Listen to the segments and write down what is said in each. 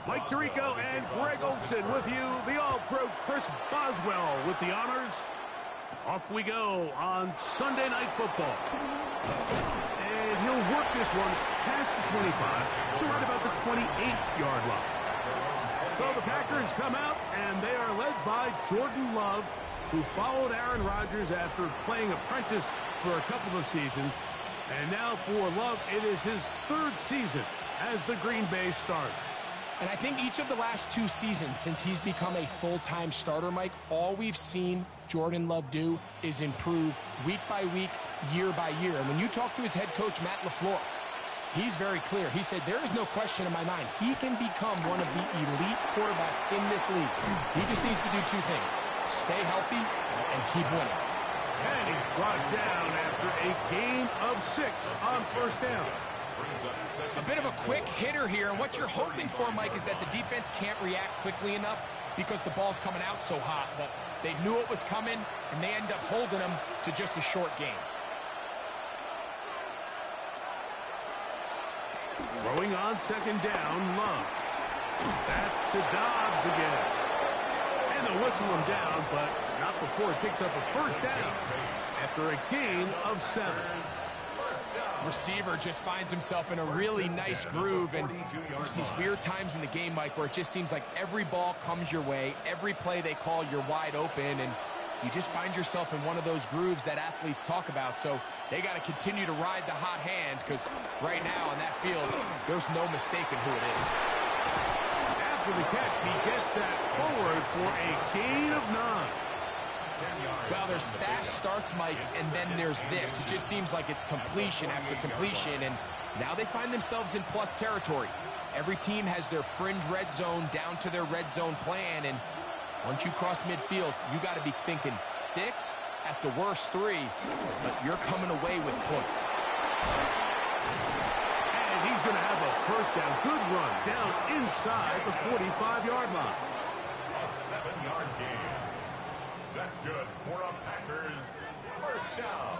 Mike Tirico and Greg Olson with you. The All-Pro Chris Boswell with the honors. Off we go on Sunday Night Football. And he'll work this one past the 25 to right about the 28-yard line. So the Packers come out, and they are led by Jordan Love, who followed Aaron Rodgers after playing apprentice for a couple of seasons. And now for Love, it is his third season as the Green Bay starter. And I think each of the last 2 seasons since he's become a full-time starter, Mike, all we've seen Jordan Love do is improve week by week, year by year. And when you talk to his head coach, Matt LaFleur, he's very clear. He said, there is no question in my mind. He can become one of the elite quarterbacks in this league. He just needs to do 2 things: stay healthy and keep winning. And he's brought down after a gain of 6 on first down. A bit of a quick hitter here, and what you're hoping for, Mike, is that the defense can't react quickly enough because the ball's coming out so hot. But they knew it was coming, and they end up holding them to just a short gain. Throwing on second down, Love. That's to Dobbs again. And they'll whistle him down, but not before he picks up a first down after a gain of 7. Receiver just finds himself in a really nice groove, and there's these weird times in the game, Mike, where it just seems like every ball comes your way, every play they call, you're wide open, and you just find yourself in one of those grooves that athletes talk about. So they got to continue to ride the hot hand, because right now on that field, there's no mistaking who it is. After the catch, he gets that forward for a gain of 9. Well, there's fast starts, Mike, and then there's this. It just seems like it's completion after completion, and now they find themselves in plus territory. Every team has their fringe red zone down to their red zone plan, and once you cross midfield, you got to be thinking 6, at the worst 3, but you're coming away with points. And he's going to have a first down. Good run down inside the 45-yard line. A 7-yard gain. That's good for a Packers first down.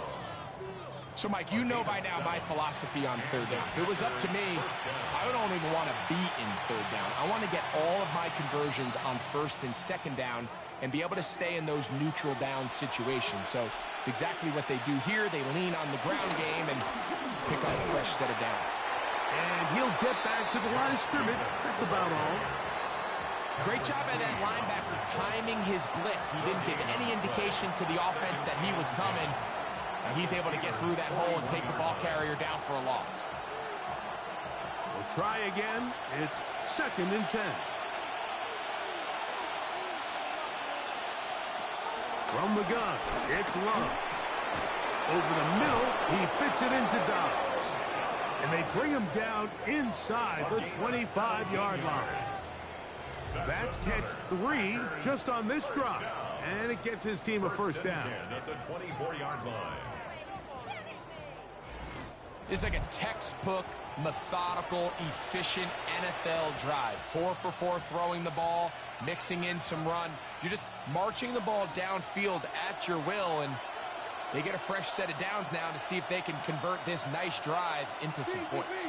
So, Mike, you know by now my philosophy on third down. If it was up to me, I don't even want to be in third down. I want to get all of my conversions on first and second down and be able to stay in those neutral down situations. So it's exactly what they do here. They lean on the ground game and pick up a fresh set of downs. And he'll get back to the line of scrimmage. That's about all. Great job by that linebacker timing his blitz. He didn't give any indication to the offense that he was coming. And he's able to get through that hole and take the ball carrier down for a loss. We'll try again. It's 2nd and 10. From the gun, it's Love. Over the middle, he fits it into Dobbs. And they bring him down inside the 25-yard line. That's catch 3 just on this drive. And it gets his team a first down. At the 24-yard line. It's like a textbook, methodical, efficient NFL drive. 4 for 4 throwing the ball, mixing in some run. You're just marching the ball downfield at your will, and they get a fresh set of downs now to see if they can convert this nice drive into some points.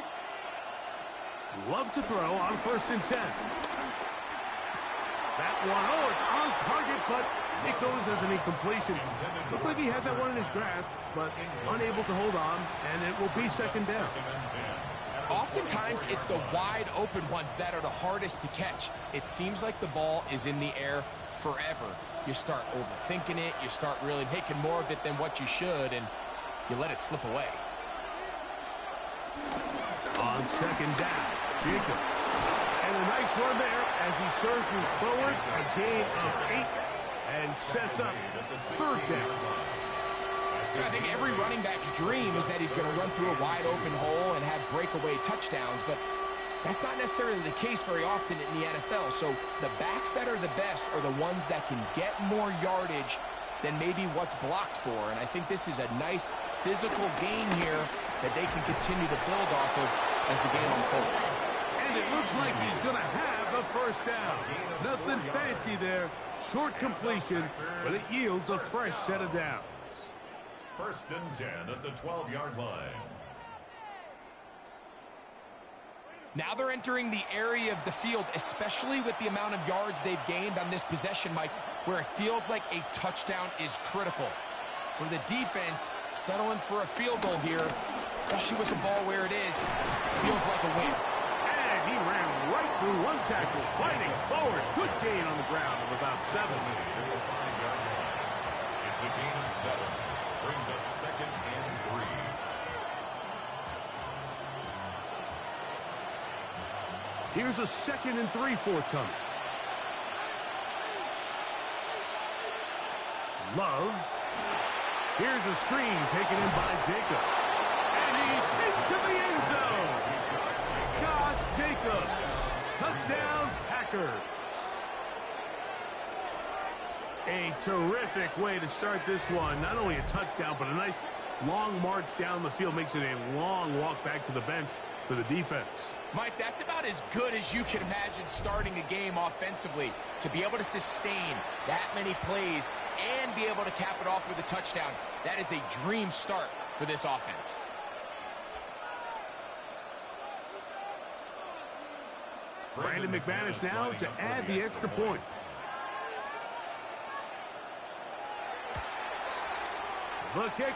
Love to throw on 1st and 10. That one, it's on target, but it goes as an incompletion. Looked like he had that one in his grasp, but unable to hold on, and it will be 2nd down. Oftentimes, it's the wide open ones that are the hardest to catch. It seems like the ball is in the air forever. You start overthinking it, you start really making more of it than what you should, and you let it slip away. On 2nd down, Jacobs. And a nice run there as he surges forward, a gain of 8, and sets up 3rd down. I think every running back's dream is that he's going to run through a wide open hole and have breakaway touchdowns, but that's not necessarily the case very often in the NFL. So the backs that are the best are the ones that can get more yardage than maybe what's blocked for. And I think this is a nice physical gain here that they can continue to build off of as the game unfolds. And it looks like he's going to have a first down. Nothing fancy there. Short completion, but it yields a fresh set of downs. 1st and 10 at the 12-yard line. Now they're entering the area of the field, especially with the amount of yards they've gained on this possession, Mike, where it feels like a touchdown is critical. For the defense, settling for a field goal here, especially with the ball where it is, feels like a win. And he ran right through one tackle, fighting forward. Good gain on the ground of about 7. It's a gain of 7. Brings up 2nd and 3. Here's a 2nd and 3 forthcoming. Love. Here's a screen taken in by Jacobs. And he's into the end zone. Josh Jacobs. Touchdown, Packers. A terrific way to start this one. Not only a touchdown, but a nice long march down the field. Makes it a long walk back to the bench for the defense. Mike, that's about as good as you can imagine starting a game offensively. To be able to sustain that many plays and be able to cap it off with a touchdown, that is a dream start for this offense. Brandon McManus now to add the extra point. The kick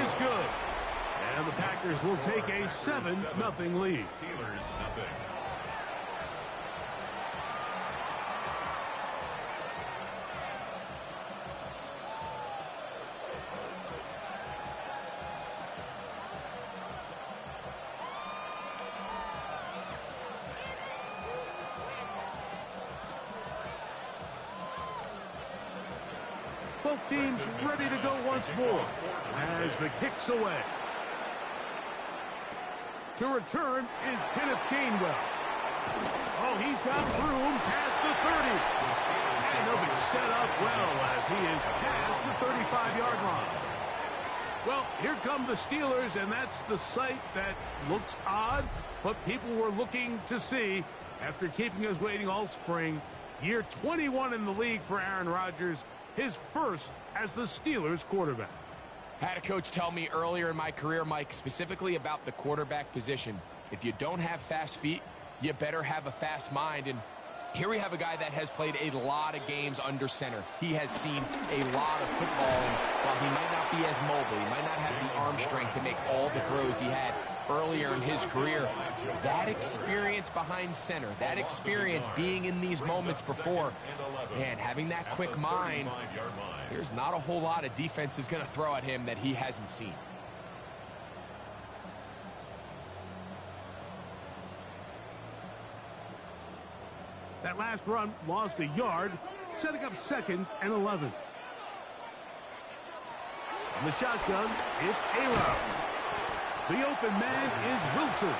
is good. And the Packers will take a 7-0 lead. Steelers nothing. Both teams ready to go once more as the kick's away. To return is Kenneth Gainwell. Oh, he's got room past the 30. And he'll be set up well as he is past the 35-yard line. Well, here come the Steelers, and that's the sight that looks odd, but people were looking to see after keeping us waiting all spring. Year 21 in the league for Aaron Rodgers, his first as the Steelers quarterback. I had a coach tell me earlier in my career, Mike, specifically about the quarterback position. If you don't have fast feet, you better have a fast mind. And here we have a guy that has played a lot of games under center. He has seen a lot of football, and while he might not be as mobile, he might not have the arm strength to make all the throws he had earlier in his career, that experience behind center, that experience being in these moments before, and having that quick mind, there's not a whole lot of defense is going to throw at him that he hasn't seen. That last run lost a yard, setting up 2nd and 11. On the shotgun, it's A-Rod. The open man is Wilson.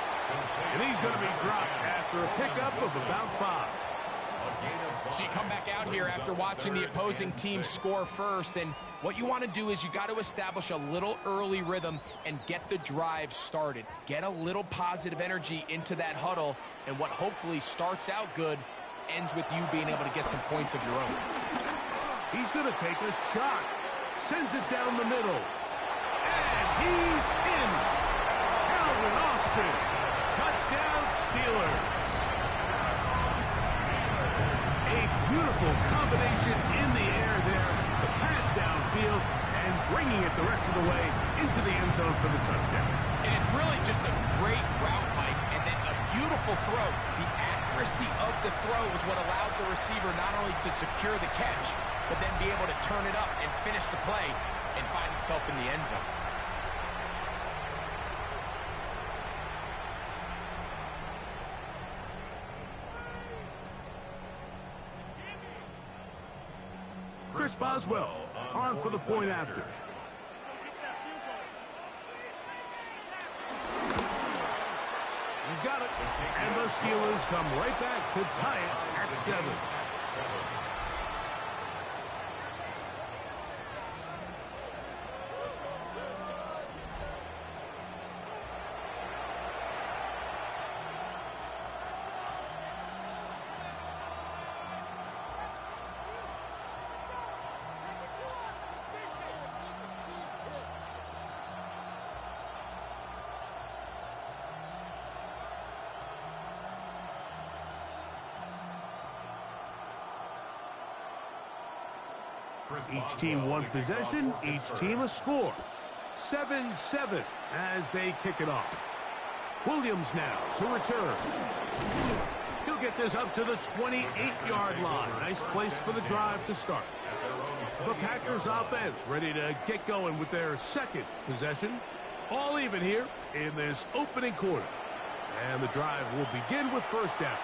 And he's going to be dropped after a pickup of about 5. So you come back out here after watching the opposing team score first, and what you want to do is you got to establish a little early rhythm and get the drive started. Get a little positive energy into that huddle, and what hopefully starts out good ends with you being able to get some points of your own. He's going to take a shot. Sends it down the middle. And he's in. Calvin Austin. Touchdown Steelers. A beautiful combination in the air there. The pass downfield and bringing it the rest of the way into the end zone for the touchdown. And it's really just a great route, Mike, and then a beautiful throw. The accuracy of the throw is what allowed the receiver not only to secure the catch, but then be able to turn it up and finish the play and find himself in the end zone. Chris Boswell on for the point after. He's got it. And the Steelers come right back to tie it at 7. Each team one possession, each team a score. 7-7 as they kick it off. Williams now to return. He'll get this up to the 28-yard line. Nice place for the drive to start. The Packers offense ready to get going with their second possession. All even here in this opening quarter. And the drive will begin with first down.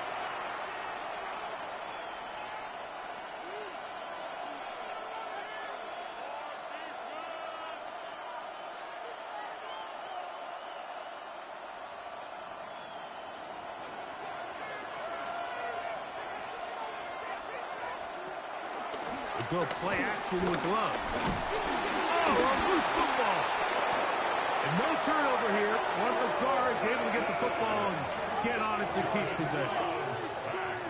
Go play action with Love. Oh, a loose football. And no turnover here. One of the guards able to get the football and get on it to keep possession.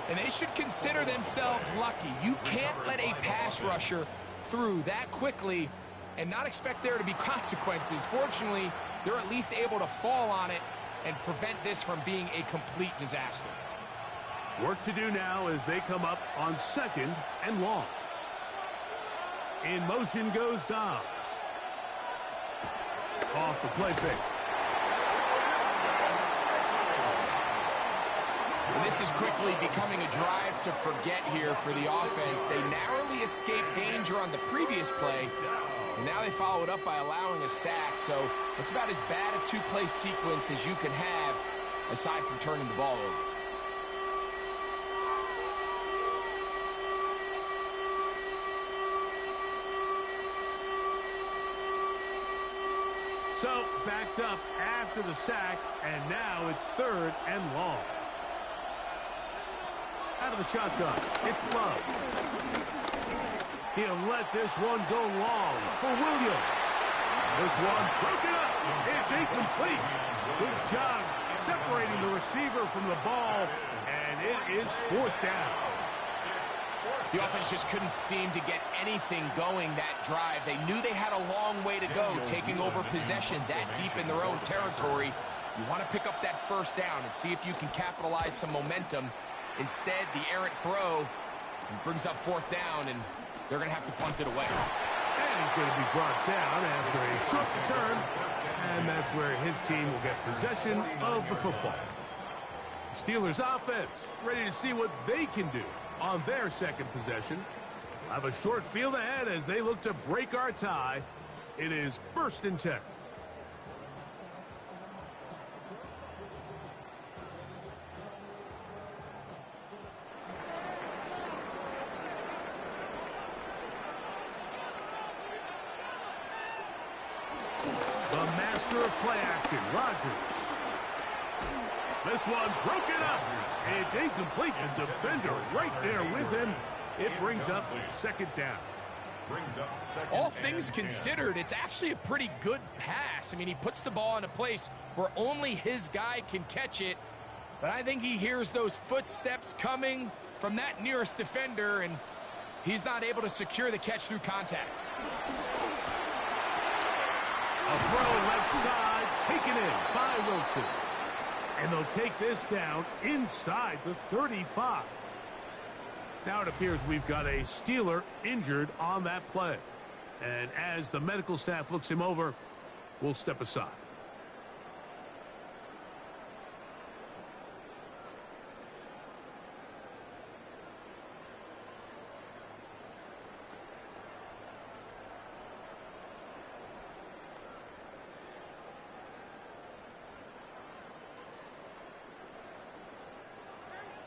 And they should consider themselves lucky. You can't let a pass rusher through that quickly and not expect there to be consequences. Fortunately, they're at least able to fall on it and prevent this from being a complete disaster. Work to do now as they come up on 2nd and long. In motion goes Dobbs. Off the play fake. And this is quickly becoming a drive to forget here for the offense. They narrowly escaped danger on the previous play, and now they follow it up by allowing a sack. So it's about as bad a two-play sequence as you can have, aside from turning the ball over. So, backed up after the sack, and now it's 3rd and long. Out of the shotgun, it's Love. He'll let this one go long for Williams. This one broken up. It's incomplete. Good job separating the receiver from the ball, and it is 4th down. The offense just couldn't seem to get anything going that drive. They knew they had a long way to go, taking over possession that deep in their own territory. You want to pick up that first down and see if you can capitalize some momentum. Instead, the errant throw brings up 4th down, and they're going to have to punt it away. And he's going to be brought down after a short return, and that's where his team will get possession of the football. Steelers offense ready to see what they can do on their second possession. We'll have a short field ahead as they look to break our tie. It is 1st and 10. The master of play action, Rodgers. This one broken up. It's incomplete. The defender right there with him. It brings up 2nd down. All things considered, it's actually a pretty good pass. I mean, he puts the ball in a place where only his guy can catch it. But I think he hears those footsteps coming from that nearest defender, and he's not able to secure the catch through contact. A throw left side, taken in by Wilson. And they'll take this down inside the 35. Now it appears we've got a Steeler injured on that play. And as the medical staff looks him over, we'll step aside.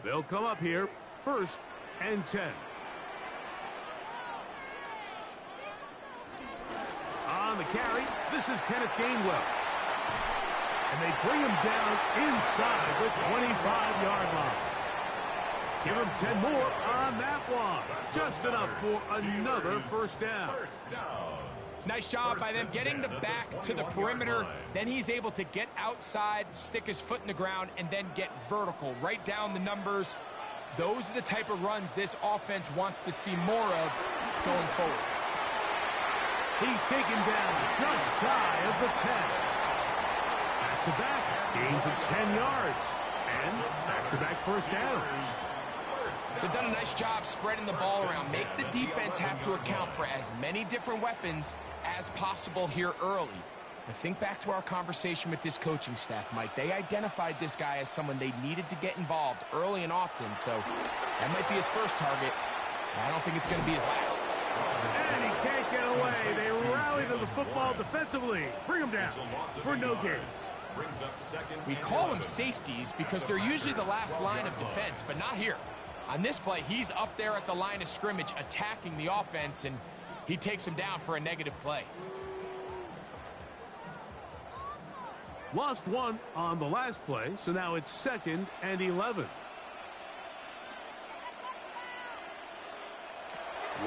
They'll come up here, 1st and 10. On the carry, this is Kenneth Gainwell. And they bring him down inside the 25-yard line. Give him 10 more on that one. Just enough for another 1st down. Nice job by them getting the back to the perimeter. Then he's able to get outside, stick his foot in the ground, and then get vertical. Right down the numbers. Those are the type of runs this offense wants to see more of going forward. He's taken down just shy of the 10. Back-to-back gains of 10 yards. And back-to-back 1st downs. They've done a nice job spreading the ball around. Make the defense have to account for as many different weapons as possible here early. But think back to our conversation with this coaching staff, Mike. They identified this guy as someone they needed to get involved early and often, so that might be his first target. I don't think it's going to be his last. And he can't get away. They rally to the football defensively. Bring him down for no gain. We call them safeties because they're usually the last line of defense, but not here. On this play, he's up there at the line of scrimmage attacking the offense, and he takes him down for a negative play. Lost one on the last play, so now it's 2nd and 11.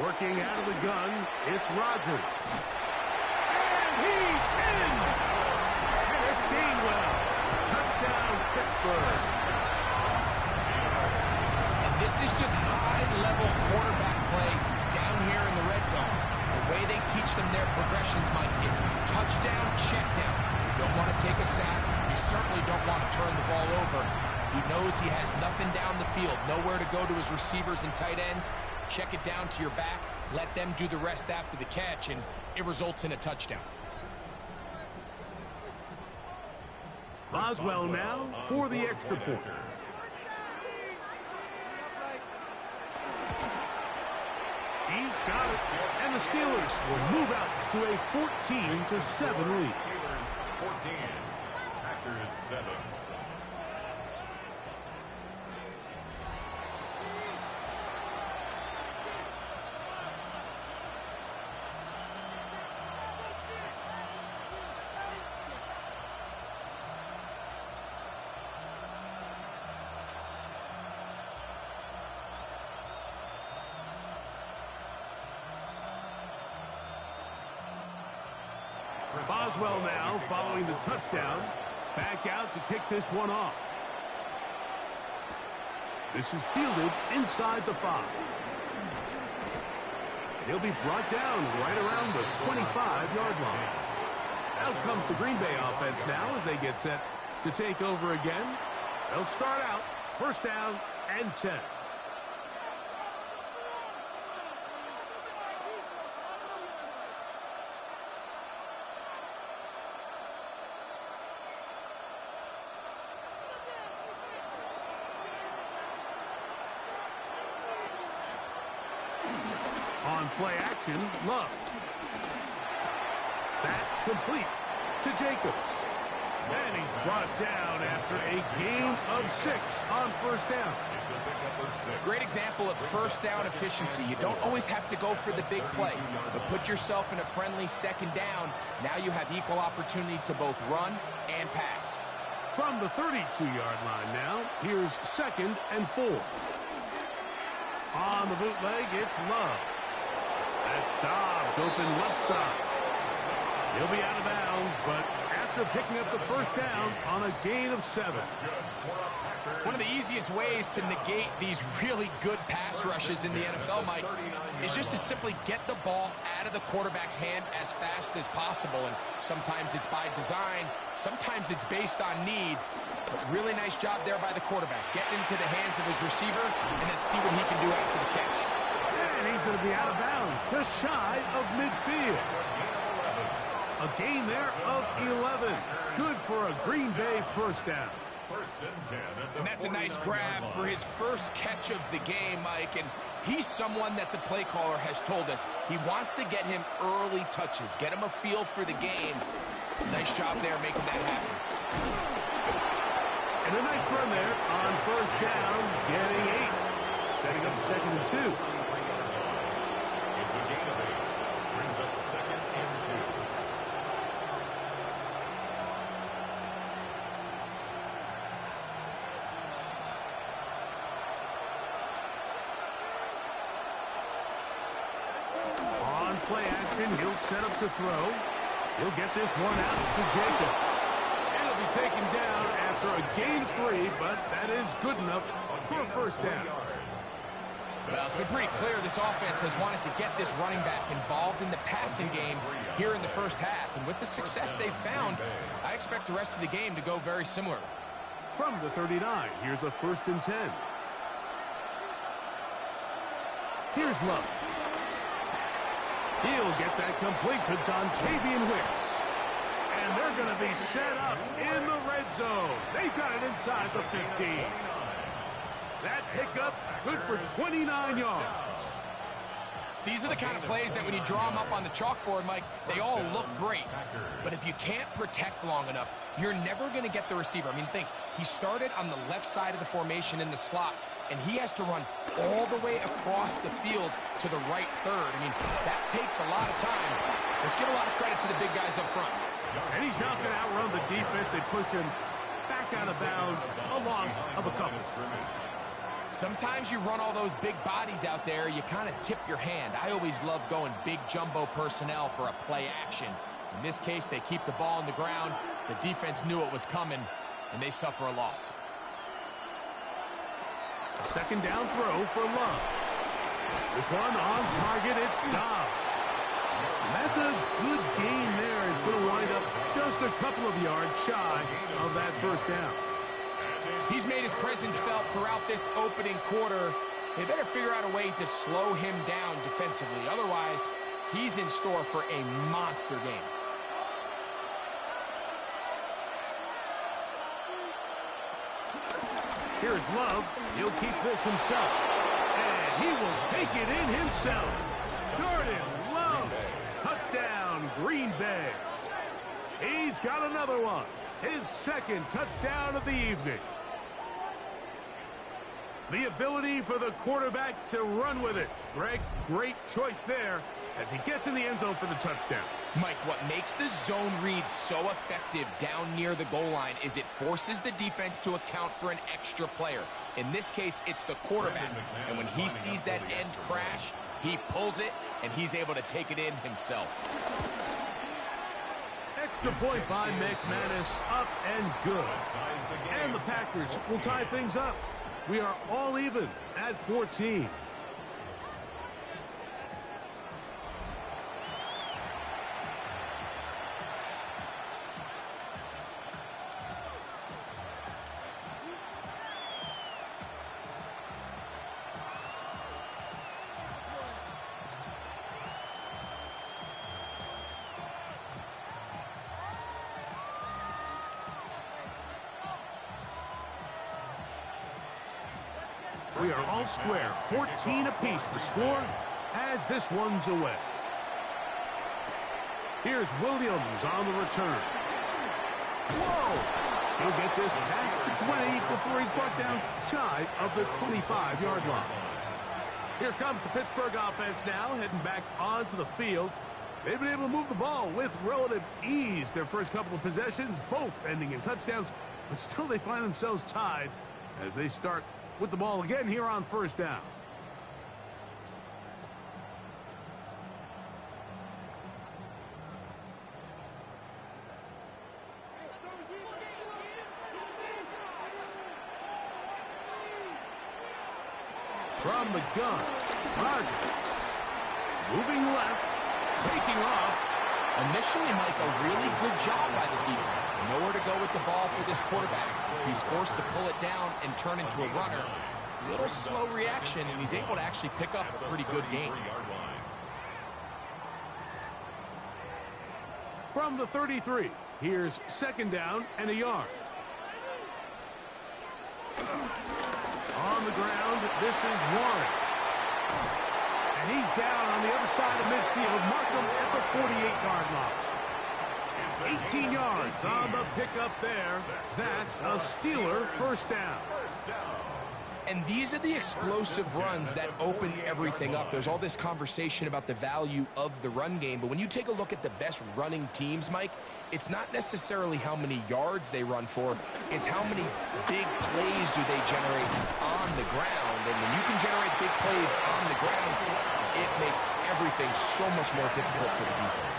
Working out of the gun, it's Rodgers. And he's in! Kenneth Gainwell. Touchdown, Pittsburgh. And this is just high-level quarterback play down here in the red zone. The way they teach them their progressions, Mike, it's touchdown, check down. You don't want to take a sack. You certainly don't want to turn the ball over. He knows he has nothing down the field, nowhere to go to his receivers and tight ends. Check it down to your back, let them do the rest after the catch, and it results in a touchdown. Boswell now for the extra point. He's got it, and the Steelers will move out to a 14-7 lead. 14, Packers 7. Boswell now following the touchdown. Back out to kick this one off. This is fielded inside the 5. He'll be brought down right around the 25-yard line. Out comes the Green Bay offense now as they get set to take over again. They'll start out 1st down and 10. On play action, Love. That's complete to Jacobs. And he's brought down after a gain of 6 on 1st down. Great example of 1st down efficiency. You don't always have to go for the big play, but put yourself in a friendly 2nd down. Now you have equal opportunity to both run and pass. From the 32-yard line now, here's 2nd and 4. On the bootleg, it's Love. That's Dobbs open left side. He'll be out of bounds, but after picking up the 1st down on a gain of 7. One of the easiest ways to negate these really good pass rushes in the NFL, Mike, is just to simply get the ball out of the quarterback's hand as fast as possible. And sometimes it's by design, sometimes it's based on need. But really nice job there by the quarterback. Getting into the hands of his receiver, and then see what he can do after the catch. And he's going to be out of bounds, just shy of midfield. A gain there of 11. Good for a Green Bay 1st down. 1st and 10. And that's a nice grab for his first catch of the game, Mike. And he's someone that the play caller has told us he wants to get him early touches, get him a feel for the game. Nice job there making that happen. And a nice run there on 1st down, getting 8. Setting up 2nd and 2. It's a gain of 8. Brings up 2nd and 2. On play action, he'll set up to throw. He'll get this one out to Jacobs. And he'll be taken down after a gain of 3, but that is good enough for a 1st down. Well, it's been pretty clear this offense has wanted to get this running back involved in the passing game here in the 1st half. And with the success they've found, I expect the rest of the game to go very similar. From the 39, here's a 1st and 10. Here's Love. He'll get that complete to Dontavian Wicks. And they're going to be set up in the red zone. They've got it inside the 15. That pickup, good for 29 yards. These are the kind of plays that when you draw them up on the chalkboard, Mike, they all look great. But if you can't protect long enough, you're never going to get the receiver. I mean, think, he started on the left side of the formation in the slot, and he has to run all the way across the field to the right third. I mean, that takes a lot of time. Let's give a lot of credit to the big guys up front. And he's not going to outrun the defense. They push him back out of bounds, a loss of a couple. Sometimes you run all those big bodies out there, you kind of tip your hand. I always love going big jumbo personnel for a play action. In this case, they keep the ball on the ground. The defense knew it was coming, and they suffer a loss. A second down throw for Love. This one on target, it's Dobbs. That's a good gain there. It's going to wind up just a couple of yards shy of that first down. He's made his presence felt throughout this opening quarter. They better figure out a way to slow him down defensively. Otherwise, he's in store for a monster game. Here's Love. He'll keep this himself. And he will take it in himself. Jordan Love. Touchdown, Green Bay. He's got another one. His second touchdown of the evening. The ability for the quarterback to run with it. Greg, great choice there as he gets in the end zone for the touchdown. Mike, what makes the zone read so effective down near the goal line is it forces the defense to account for an extra player. In this case, it's the quarterback. And when he sees that end crash, he pulls it, and he's able to take it in himself. Extra point by McManus, up and good. And the Packers will tie things up. We are all even at 14. We are all square, 14 apiece the score as this one's away. Here's Williams on the return. Whoa! He'll get this past the 20 before he's brought down shy of the 25-yard line. Here comes the Pittsburgh offense now, heading back onto the field. They've been able to move the ball with relative ease. Their first couple of possessions, both ending in touchdowns, but still they find themselves tied as they start with the ball again here on first down. From the gun, Rodgers moving left, taking off. Initially, Mike, a really good job by the defense. Nowhere to go with the ball for this quarterback. He's forced to pull it down and turn into a runner. Little slow reaction, and he's able to actually pick up a pretty good game. From the 33, here's second down and a yard. On the ground, this is Warren. And he's down on the other side of midfield. Markham at the 48-yard line. 18 yards on the pickup there. That's a Steeler first down. And these are the explosive runs that open everything up. There's all this conversation about the value of the run game, but when you take a look at the best running teams, Mike, it's not necessarily how many yards they run for, it's how many big plays do they generate on the ground. And when you can generate big plays on the ground, it makes everything so much more difficult for the defense.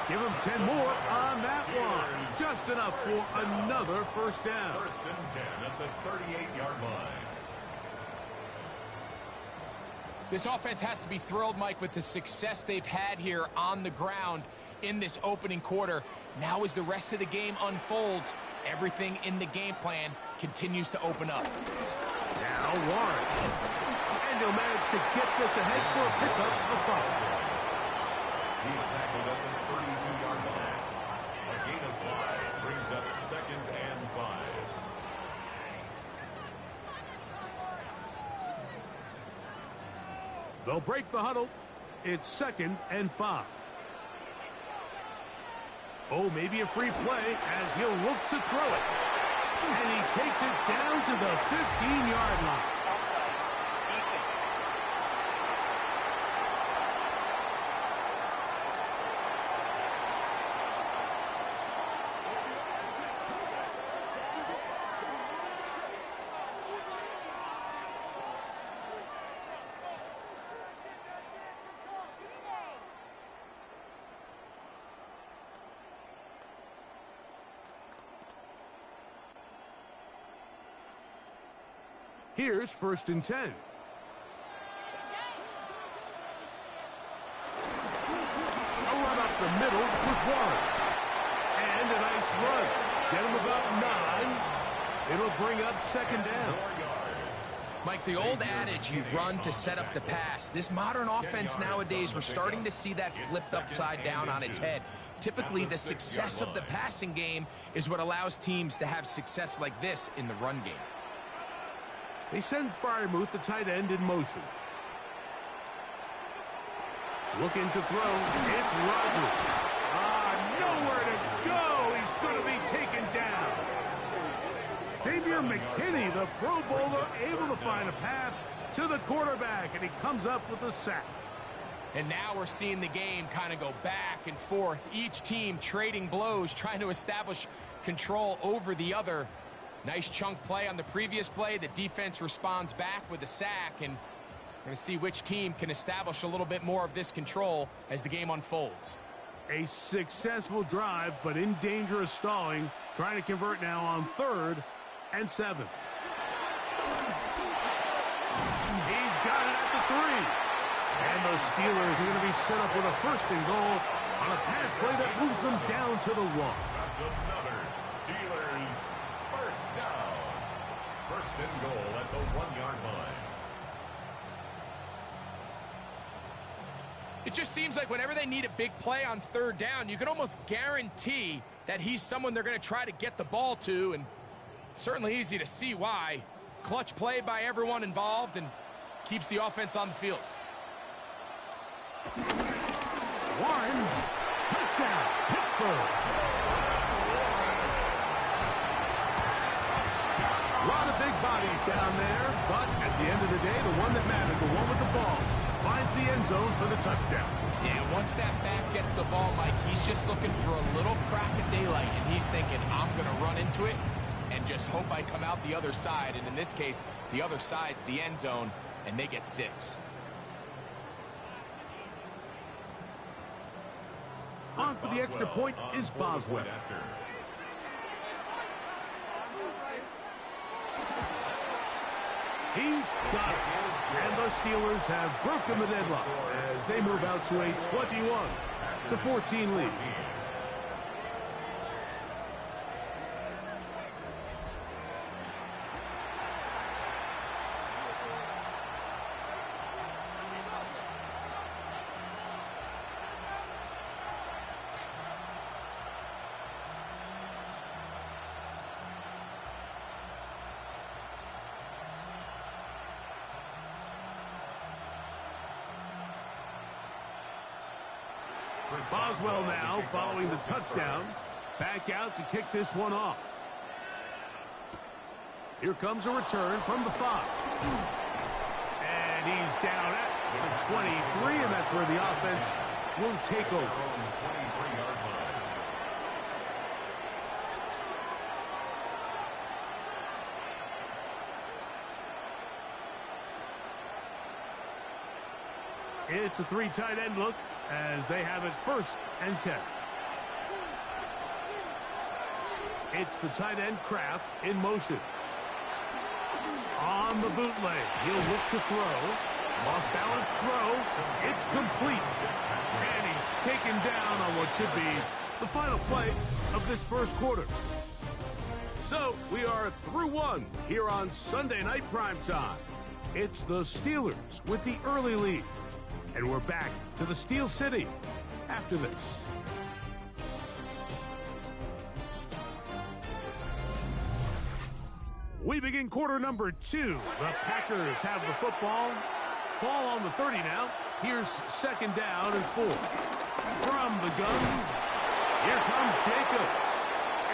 Give him 10 more on that one. Just enough for another first down. First and 10 at the 38-yard line. This offense has to be thrilled, Mike, with the success they've had here on the ground in this opening quarter. Now as the rest of the game unfolds, everything in the game plan continues to open up. Now Warren. And he'll manage to get this ahead for a pickup of 5. He's tackled at the 32-yard line. A gain of 5 brings up 2nd and 5. They'll break the huddle. It's 2nd and 5. Oh, maybe a free play as he'll look to throw it. And he takes it down to the 15-yard line. Here's 1st and 10. A run up the middle with Warren. And a nice run. Get him about 9. It'll bring up 2nd down. Mike, the old adage, you run to set up the pass. This modern offense nowadays, we're starting to see that flipped upside down on its head. Typically, the success of the passing game is what allows teams to have success like this in the run game. They send Freiermuth, the tight end, in motion. Looking to throw. It's Rodgers. Nowhere to go. He's going to be taken down. Xavier McKinney, the Pro Bowler, able to find a path to the quarterback, and he comes up with a sack. And now we're seeing the game kind of go back and forth. Each team trading blows, trying to establish control over the other. Nice chunk play on the previous play. The defense responds back with a sack, and we're going to see which team can establish a little bit more of this control as the game unfolds. A successful drive, but in danger of stalling. Trying to convert now on 3rd and 7. He's got it at the 3. And the Steelers are going to be set up with a 1st and goal on a pass play that moves them down to the 1. That's another Steelers 1st down. 1st and goal at the 1-yard line. It just seems like whenever they need a big play on 3rd down, you can almost guarantee that he's someone they're going to try to get the ball to, and certainly easy to see why. Clutch play by everyone involved and keeps the offense on the field. Warren, touchdown, Pittsburgh. A lot of big bodies down there, but at the end of the day, the one that mattered, the one with the ball, finds the end zone for the touchdown. Yeah, once that back gets the ball, Mike, he's just looking for a little crack of daylight, and he's thinking, I'm going to run into it and just hope I come out the other side. And in this case, the other side's the end zone, and they get 6. On for the extra point is Boswell. He's got it. And the Steelers have broken the deadlock as they move out to a 21-14 lead. Boswell now following the touchdown. Back out to kick this one off. Here comes a return from the 5. And he's down at the 23, and that's where the offense will take over. It's a 3 tight end look as they have it 1st and 10. It's the tight end Kraft in motion. On the bootleg, he'll look to throw. Off balance throw. It's complete. And he's taken down on what should be the final play of this 1st quarter. So we are through one here on Sunday Night Primetime. It's the Steelers with the early lead. And we're back to the Steel City after this. We begin quarter number 2. The Packers have the football. Ball on the 30 now. Here's second down and 4. From the gun, here comes Jacobs.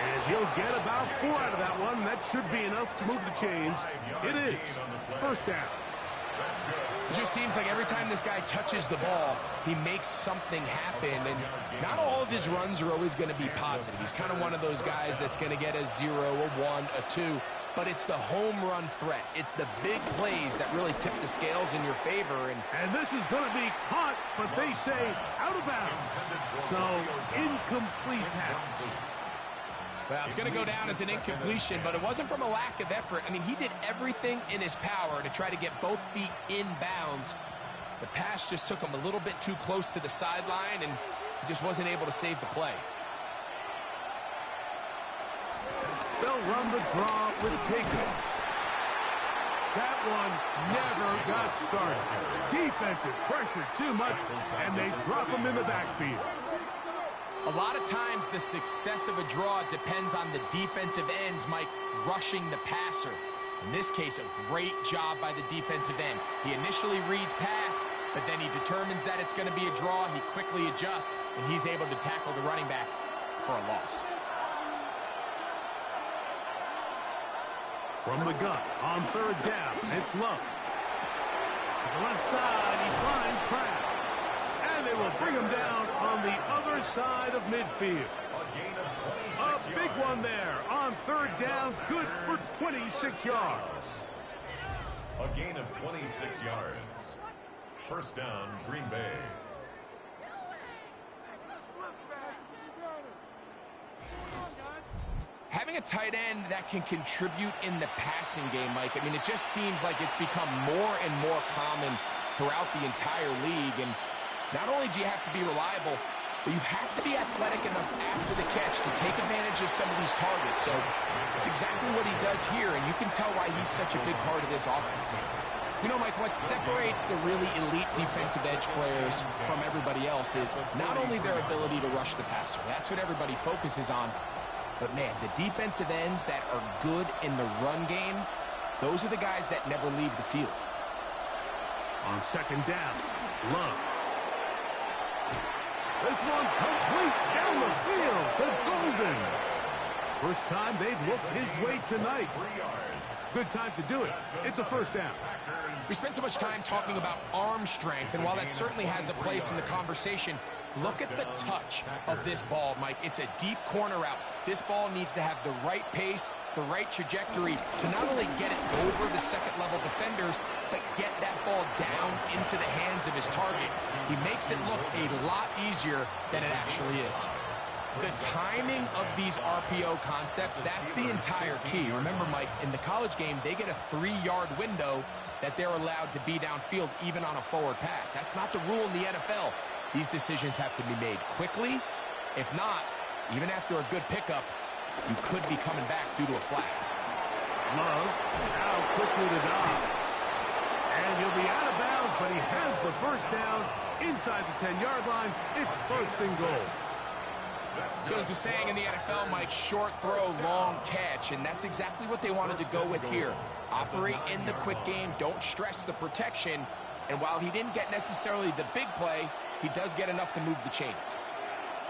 And he'll get about 4 out of that one. That should be enough to move the chains. It is first down. It just seems like every time this guy touches the ball, he makes something happen. And not all of his runs are always going to be positive. He's kind of one of those guys that's going to get a 0, a 1, a 2. But it's the home run threat. It's the big plays that really tip the scales in your favor. And this is going to be caught, but they say out of bounds. So, incomplete pass. Well, it's going to go down as an incompletion, but it wasn't from a lack of effort. I mean, he did everything in his power to try to get both feet in bounds. The pass just took him a little bit too close to the sideline, and he just wasn't able to save the play. They'll run the draw with Jacobs. That one never got started. Defensive pressure too much, and they drop him in the backfield. A lot of times the success of a draw depends on the defensive ends, Mike, rushing the passer. In this case, a great job by the defensive end. He initially reads pass, but then he determines that it's going to be a draw. He quickly adjusts, and he's able to tackle the running back for a loss. From the gun, on third down, it's Love. To the left side, he finds Kraft. And they will bring him down on the other side of midfield. A big one there on third down, good for 26 yards. A gain of 26 yards. First down, Green Bay. Having a tight end that can contribute in the passing game, Mike, I mean, it just seems like it's become more and more common throughout the entire league. And not only do you have to be reliable, but you have to be athletic enough after the catch to take advantage of some of these targets. So it's exactly what he does here, and you can tell why he's such a big part of this offense. You know, Mike, what separates the really elite defensive edge players from everybody else is not only their ability to rush the passer. That's what everybody focuses on. But, man, the defensive ends that are good in the run game, those are the guys that never leave the field. On second down, Love. This one complete down the field to Golden. First time they've looked his way tonight. Good time to do it. It's a first down. We spent so much time talking about arm strength, and while that certainly has a place in the conversation, look at the touch of this ball, Mike. It's a deep corner route. This ball needs to have the right pace, the right trajectory to not only get it over the second-level defenders, but get that ball down into the hands of his target. He makes it look a lot easier than it actually is. The timing of these RPO concepts, that's the entire key. Remember, Mike, in the college game, they get a 3-yard window that they're allowed to be downfield even on a forward pass. That's not the rule in the NFL. These decisions have to be made quickly. If not, even after a good pickup, you could be coming back due to a flag. Love now quickly to Dobbs. And he'll be out of bounds, but he has the first down inside the 10-yard line. It's first and goal. So there's a saying in the NFL, Mike, short throw, long catch, and that's exactly what they wanted to go with here. Operate in the quick game, don't stress the protection, and while he didn't get necessarily the big play, he does get enough to move the chains.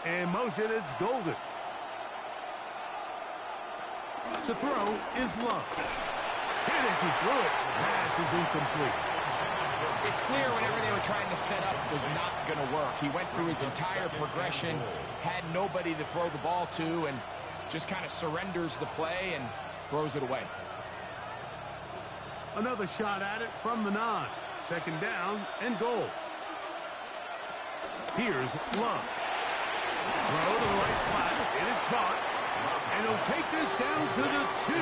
In motion, it's Golden. To throw is Love. And as he threw it, the pass is incomplete. It's clear whenever they were trying to set up was not going to work. He went through his entire progression, had nobody to throw the ball to, and just kind of surrenders the play and throws it away. Another shot at it from the 9. Second down and goal. Here's Love. Throw to the right flat. It is caught. And he'll take this down to the 2.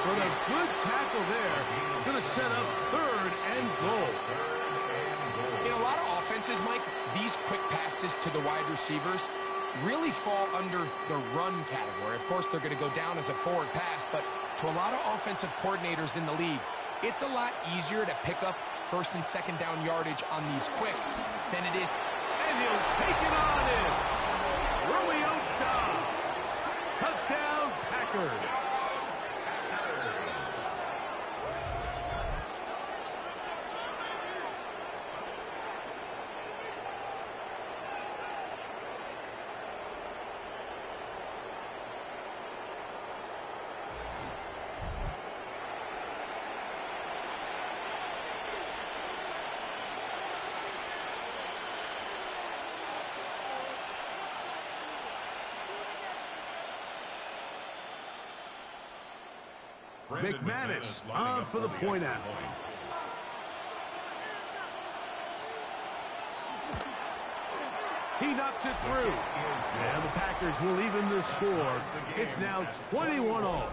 But a good tackle there. Going to set up third and goal. In a lot of offenses, Mike, these quick passes to the wide receivers, really fall under the run category. Of course, they're going to go down as a forward pass, but to a lot of offensive coordinators in the league, it's a lot easier to pick up first and second down yardage on these quicks than it is. And he'll take it on in. Romeo Dobbs. Touchdown, Packers. McManus on for the point after. He knocks it through. And the Packers will even the score. It's now 21-all.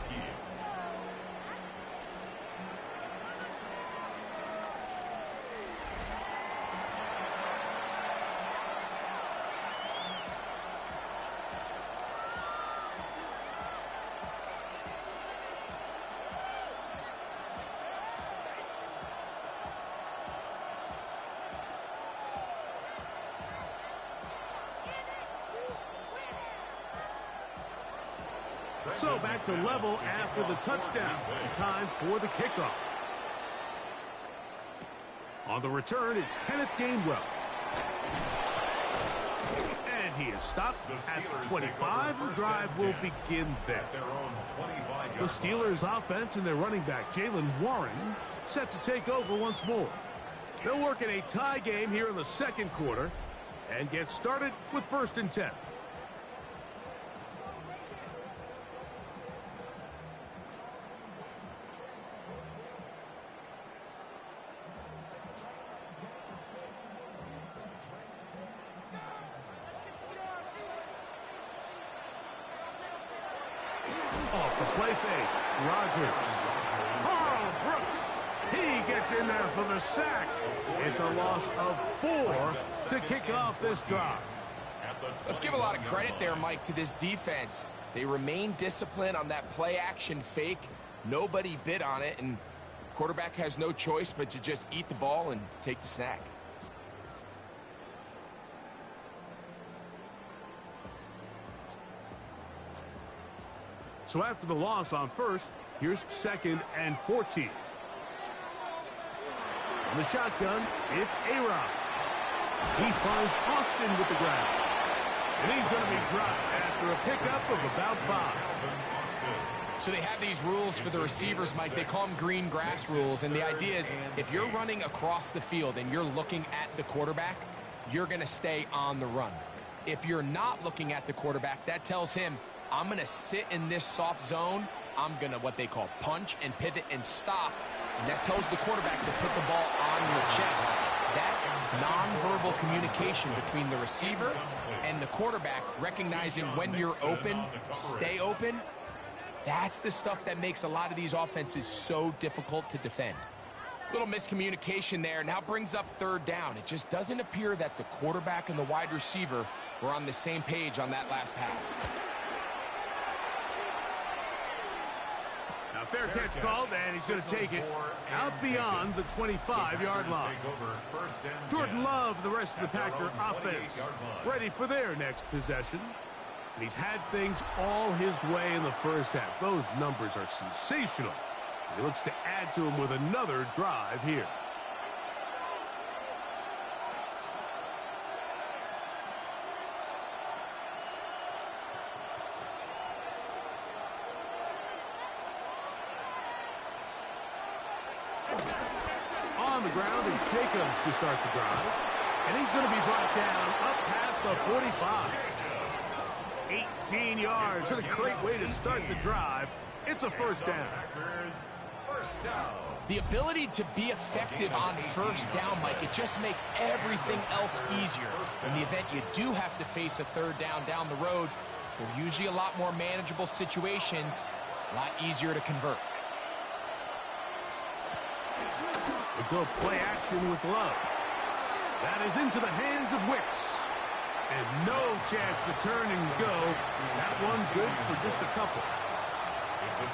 So back to level after the touchdown. Time for the kickoff. On the return, it's Kenneth Gainwell. And he is stopped at the 25. The drive will begin there. The Steelers' offense and their running back, Jaylen Warren, set to take over once more. They'll work in a tie game here in the second quarter and get started with 1st and 10. Off the play fake, Rodgers. Carl Brooks. He gets in there for the sack. It's a loss of 4 to kick off this drive. Let's give a lot of credit there, Mike, to this defense. They remain disciplined on that play action fake. Nobody bid on it, and quarterback has no choice but to just eat the ball and take the snack. So after the loss on 1st, here's 2nd and 14. On the shotgun, it's A-Rod. He finds Austin with the ground. And he's going to be dropped after a pickup of about 5. So they have these rules for the receivers, Mike. They call them green grass rules. And the idea is if you're running across the field and you're looking at the quarterback, you're going to stay on the run. If you're not looking at the quarterback, that tells him, I'm going to sit in this soft zone. I'm going to what they call punch and pivot and stop. And that tells the quarterback to put the ball on your chest. That nonverbal communication between the receiver and the quarterback, recognizing when you're open, stay open, that's the stuff that makes a lot of these offenses so difficult to defend. Little miscommunication there. Now brings up 3rd down. It just doesn't appear that the quarterback and the wide receiver were on the same page on that last pass. Now fair catch called, and he's going to take it out beyond the 25-yard line. Jordan Love, the rest of the Packer offense, ready for their next possession. And he's had things all his way in the first half. Those numbers are sensational. He looks to add to them with another drive here. On the ground is Jacobs to start the drive. And he's going to be brought down up past the 45. 18 yards. What a great way to start the drive. It's a 1st down. The ability to be effective on 1st down, Mike, it just makes everything else easier. In the event you do have to face a 3rd down down the road, they're usually a lot more manageable situations, a lot easier to convert. They go play action with Love. That is into the hands of Wicks. And no chance to turn and go. That one's good for just a couple.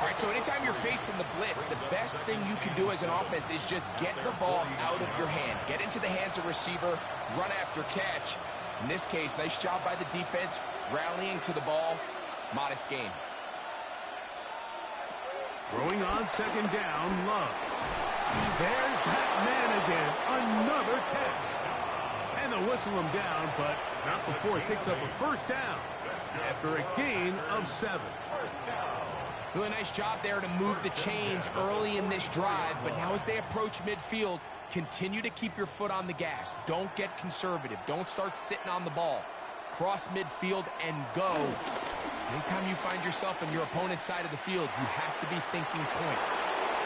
All right, so anytime you're facing the blitz, the best thing you can do as an offense is just get the ball out of your hand. Get into the hands of receiver, run after catch. In this case, nice job by the defense, rallying to the ball. Modest gain. Throwing on second down, Love. There's that man again. Another catch. And they'll whistle him down, but not before he picks up a first down after a gain of 7. Really nice job there to move the chains early in this drive, but now as they approach midfield, continue to keep your foot on the gas. Don't get conservative. Don't start sitting on the ball. Cross midfield and go. Anytime you find yourself on your opponent's side of the field, you have to be thinking points.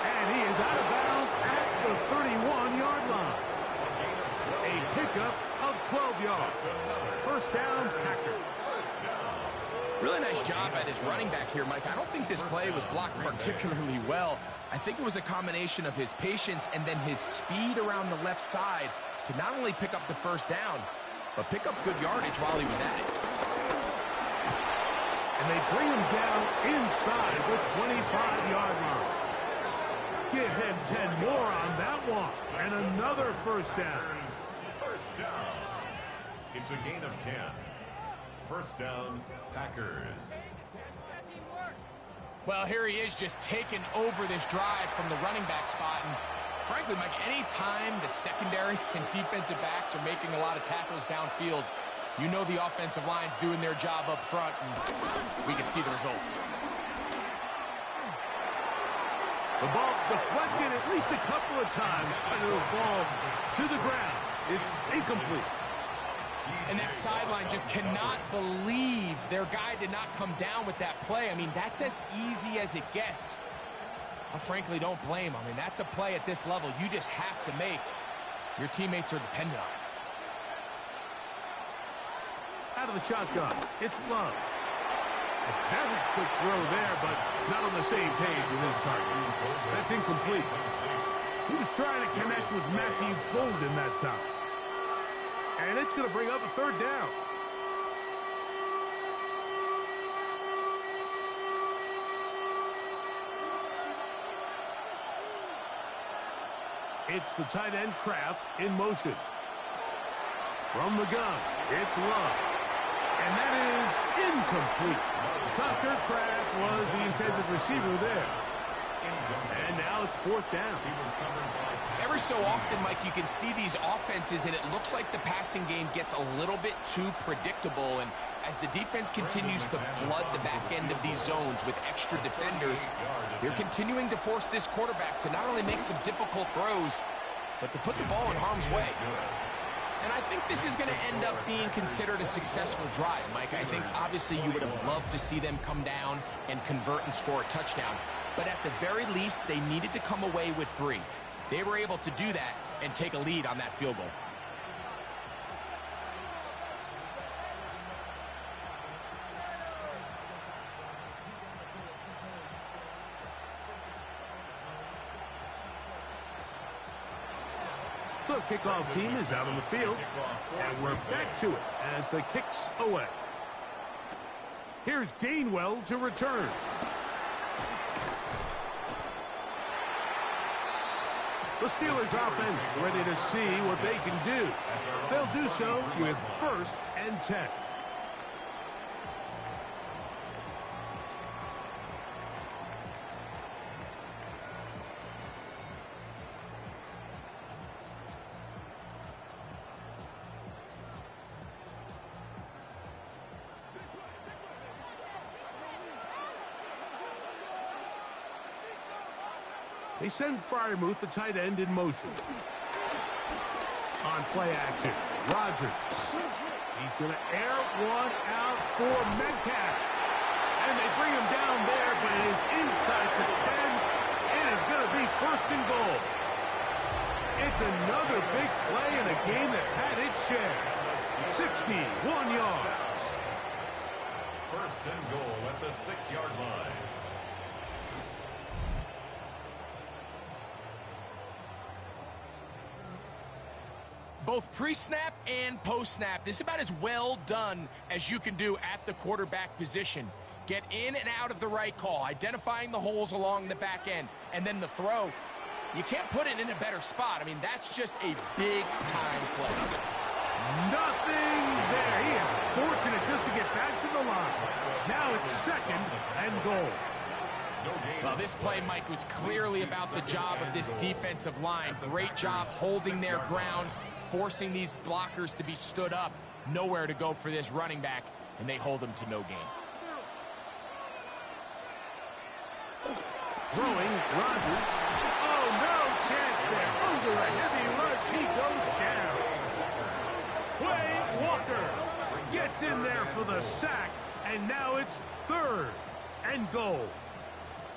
And he is out of bounds at the 31-yard line. A pickup of 12 yards. First down, Packers. Really nice job by this running back here, Mike. I don't think this play was blocked particularly well. I think it was a combination of his patience and then his speed around the left side to not only pick up the first down, but pick up good yardage while he was at it. And they bring him down inside the 25-yard line. Give him 10 more on that one. And another first down. First down. It's a gain of 10. First down, Packers. Well, here he is just taking over this drive from the running back spot. And frankly, Mike, any time the secondary and defensive backs are making a lot of tackles downfield, you know the offensive line's doing their job up front, and we can see the results. The ball deflected at least a couple of times, but it'll fall to the ground. It's incomplete. And that sideline just cannot believe their guy did not come down with that play. I mean, that's as easy as it gets. I frankly don't blame him. I mean, that's a play at this level you just have to make. Your teammates are dependent on it. Out of the shotgun, it's Love. A very quick throw there, but not on the same page with his target. That's incomplete. He was trying to connect with Matthew Golden that time. And it's going to bring up a third down. It's the tight end Kraft in motion. From the gun, it's Love. And that is incomplete. Tucker Kraft was the intended receiver there. And now it's fourth down. Every so often, Mike, you can see these offenses, and it looks like the passing game gets a little bit too predictable. And as the defense continues to flood the back end of these zones with extra defenders, they're continuing to force this quarterback to not only make some difficult throws, but to put the ball in harm's way. And I think this is going to end up being considered a successful drive, Mike. I think, obviously, you would have loved to see them come down and convert and score a touchdown. But at the very least, they needed to come away with 3. They were able to do that and take a lead on that field goal. The kickoff team is out on the field, and we're back to it as the kick's away. Here's Gainwell to return. The Steelers offense ready to see what they can do. They'll do so with 1st and 10. They send Freiermuth, the tight end, in motion. On play action, Rodgers. He's going to air one out for Metcalf. And they bring him down there, but it is inside the 10. It is going to be 1st and goal. It's another big play in a game that's had its share. 61 yards. 1st and goal at the 6-yard line. Both pre-snap and post-snap. This is about as well done as you can do at the quarterback position. Get in and out of the right call, identifying the holes along the back end, and then the throw. You can't put it in a better spot. I mean, that's just a big-time play. Nothing there. He is fortunate just to get back to the line. Now it's 2nd and goal. Well, this play, Mike, was clearly about the job of this defensive line. Great job holding their ground, forcing these blockers to be stood up. Nowhere to go for this running back, and they hold him to no gain. Throwing, Rodgers. Oh, no chance there. Under a heavy rush, he goes down. Quay Walker gets in there for the sack, and now it's 3rd and goal.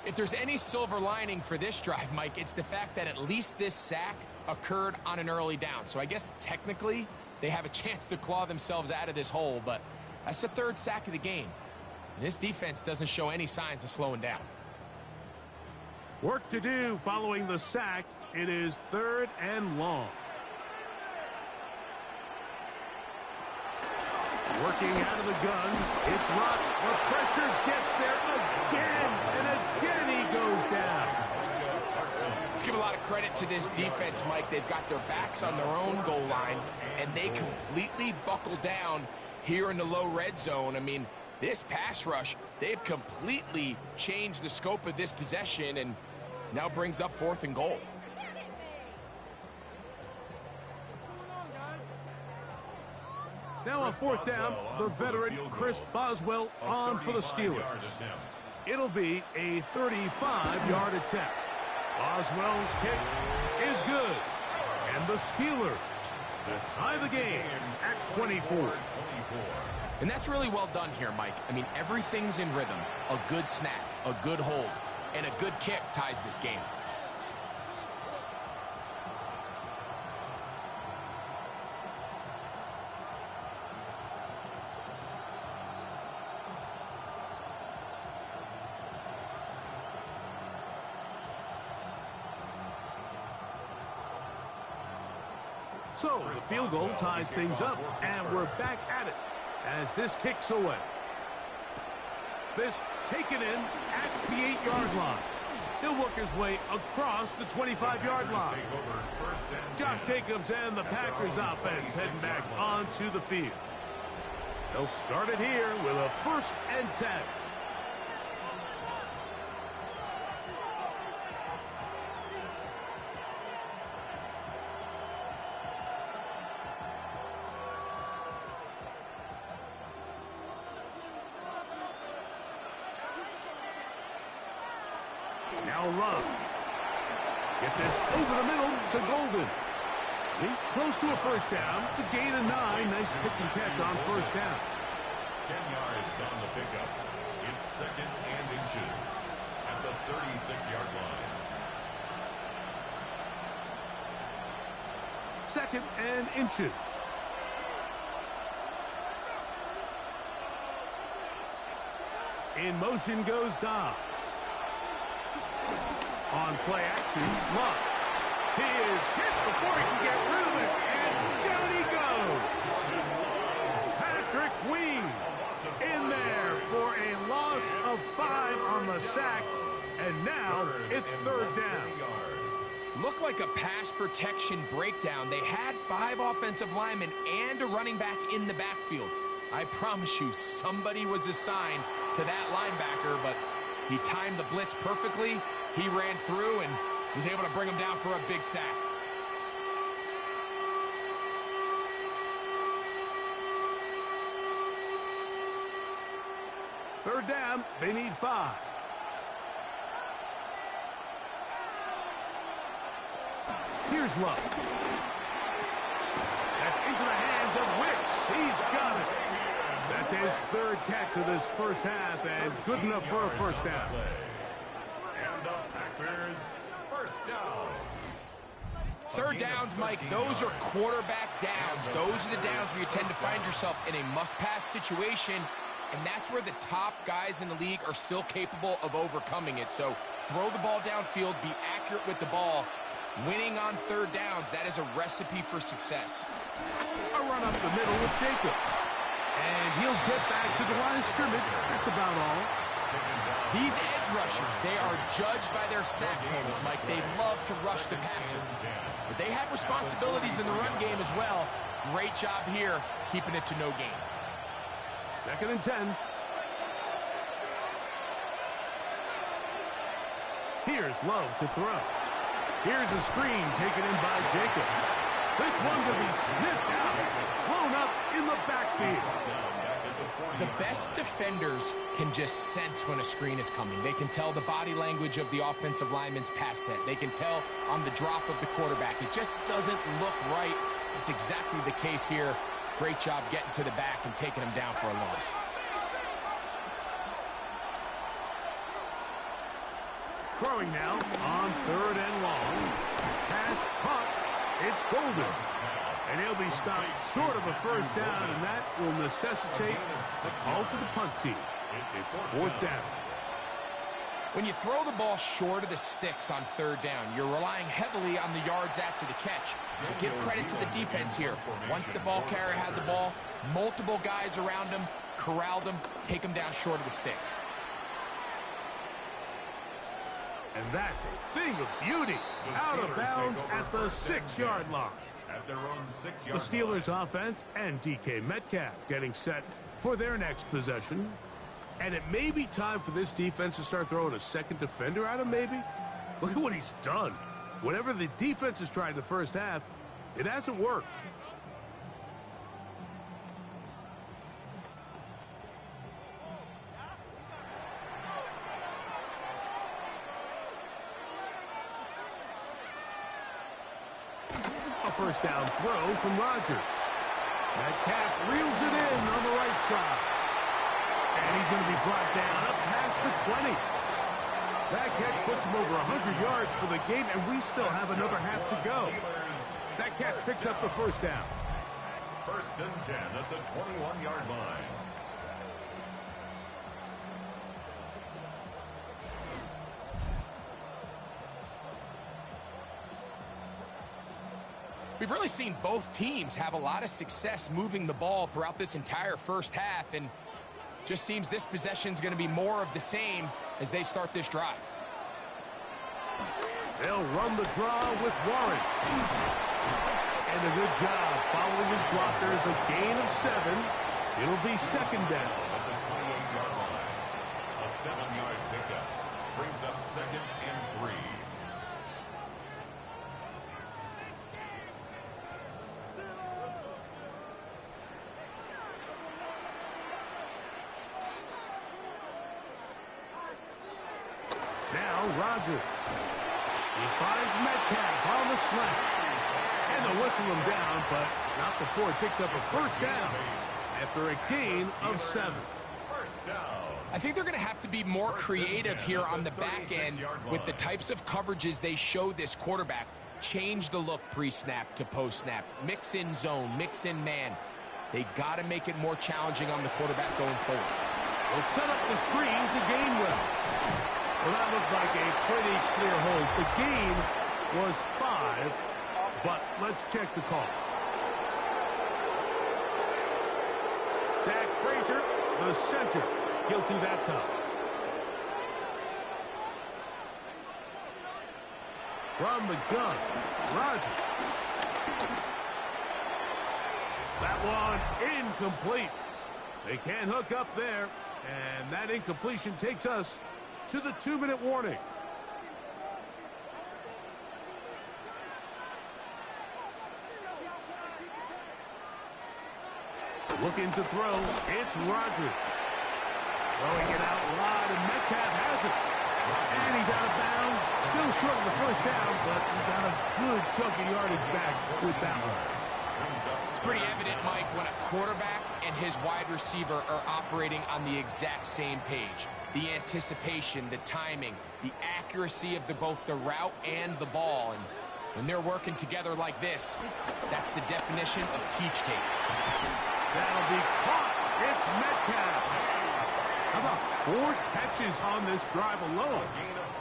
If there's any silver lining for this drive, Mike, it's the fact that at least this sack occurred on an early down. So I guess technically they have a chance to claw themselves out of this hole, but that's the 3rd sack of the game. And this defense doesn't show any signs of slowing down. Work to do following the sack. It is 3rd and long. Working out of the gun. It's Rock. The pressure gets there again. And again he goes down. Let's give a lot of credit to this defense, Mike. They've got their backs on their own goal line, and they completely buckle down here in the low red zone. I mean, this pass rush, they've completely changed the scope of this possession and now brings up 4th and goal. Now on 4th down, the veteran Chris Boswell on for the Steelers. It'll be a 35-yard attempt. Boswell's kick is good. And the Steelers will tie the game at 24. And that's really well done here, Mike. I mean, everything's in rhythm. A good snap, a good hold, and a good kick ties this game. So the field goal ties things up, and we're back at it as this kicks away. This taken in at the 8-yard line. He'll work his way across the 25-yard line. Josh Jacobs and the Packers offense heading back onto the field. They'll start it here with a 1st and 10. Now Love. Get this over the middle to Golden. He's close to a 1st down. It's a gain of 9. Nice pitch and catch on 1st down. 10 yards on the pickup. It's 2nd and inches at the 36-yard line. 2nd and inches. In motion goes Dobbs. On play action, Luck. He is hit before he can get rid of it, and down he goes. Patrick Ween in there for a loss of 5 on the sack, and now it's 3rd down. Looked like a pass protection breakdown. They had 5 offensive linemen and a running back in the backfield. I promise you, somebody was assigned to that linebacker, but he timed the blitz perfectly. He ran through and was able to bring him down for a big sack. Third down, they need 5. Here's Love. That's into the hands of Wicks. He's got it. That's his 3rd catch of this 1st half, and good enough for a 1st down. And the Packers, 1st down. 3rd downs, Mike, those are quarterback downs. Those are the downs where you tend to find yourself in a must-pass situation, and that's where the top guys in the league are still capable of overcoming it. So throw the ball downfield, be accurate with the ball, Winning on third downs, that is a recipe for success. A run up the middle with Jacobs. And he'll get back to the line of scrimmage. That's about all. These edge rushers, they are judged by their sack totals, Mike. They love to rush the passer. But they have responsibilities in the run game as well. Great job here, keeping it to no gain. 2nd and 10. Here's Love to throw. Here's a screen taken in by Jacobs. This one to be sniffed out. Blown up in the backfield. The best defenders can just sense when a screen is coming. They can tell the body language of the offensive lineman's pass set. They can tell on the drop of the quarterback. It just doesn't look right. It's exactly the case here. Great job getting to the back and taking him down for a loss. Throwing now on 3rd and long. Pass punt. It's Golden. And he'll be stopped short of a first down, and that will necessitate a call to the punt team. It's 4th down. When you throw the ball short of the sticks on 3rd down, you're relying heavily on the yards after the catch. So give credit to the defense here. Once the ball carrier had the ball, multiple guys around him, corralled him, take him down short of the sticks. And that's a thing of beauty. Out of bounds at the 6-yard line. At their own 6-yard The Steelers offense and DK Metcalf getting set for their next possession. And it may be time for this defense to start throwing a second defender at him, maybe. Look at what he's done. Whatever the defense has tried the first half, it hasn't worked. First down throw from Rodgers. Metcalf reels it in on the right side. And he's going to be brought down up past the 20. That catch puts him over 100 yards for the game, and we still have another half to go. That catch picks up the first down. 1st and 10 at the 21-yard line. We've really seen both teams have a lot of success moving the ball throughout this entire first half, and just seems this possession is going to be more of the same as they start this drive. They'll run the draw with Warren. And a good job following his blockers, a gain of 7. It'll be 2nd down. At the 28-yard line. A 7-yard pickup brings up 2nd and 3. Now Rodgers. He finds Metcalf on the slant. And they'll whistle him down, but not before he picks up a first down after a gain of 7. First down. I think they're going to have to be more creative here on the back end with the types of coverages they show this quarterback. Change the look pre-snap to post-snap. Mix in zone, mix in man. They got to make it more challenging on the quarterback going forward. They'll set up the screen to Gainwell. Well, that looked like a pretty clear hold. The gain was 5, but let's check the call. Zach Frazier, the center, guilty that time. From the gun, Rodgers. That one incomplete. They can't hook up there, and that incompletion takes us to the 2-minute warning. Looking to throw, it's Rodgers. Throwing it out wide, and Metcalf has it. And he's out of bounds. Still short of the first down, but he got a good chunk of yardage back with that one. It's pretty evident, Mike, when a quarterback and his wide receiver are operating on the exact same page. The anticipation, the timing, the accuracy of both the route and the ball. And when they're working together like this, that's the definition of teach tape. That'll be caught. It's Metcalf. How about 4 catches on this drive alone?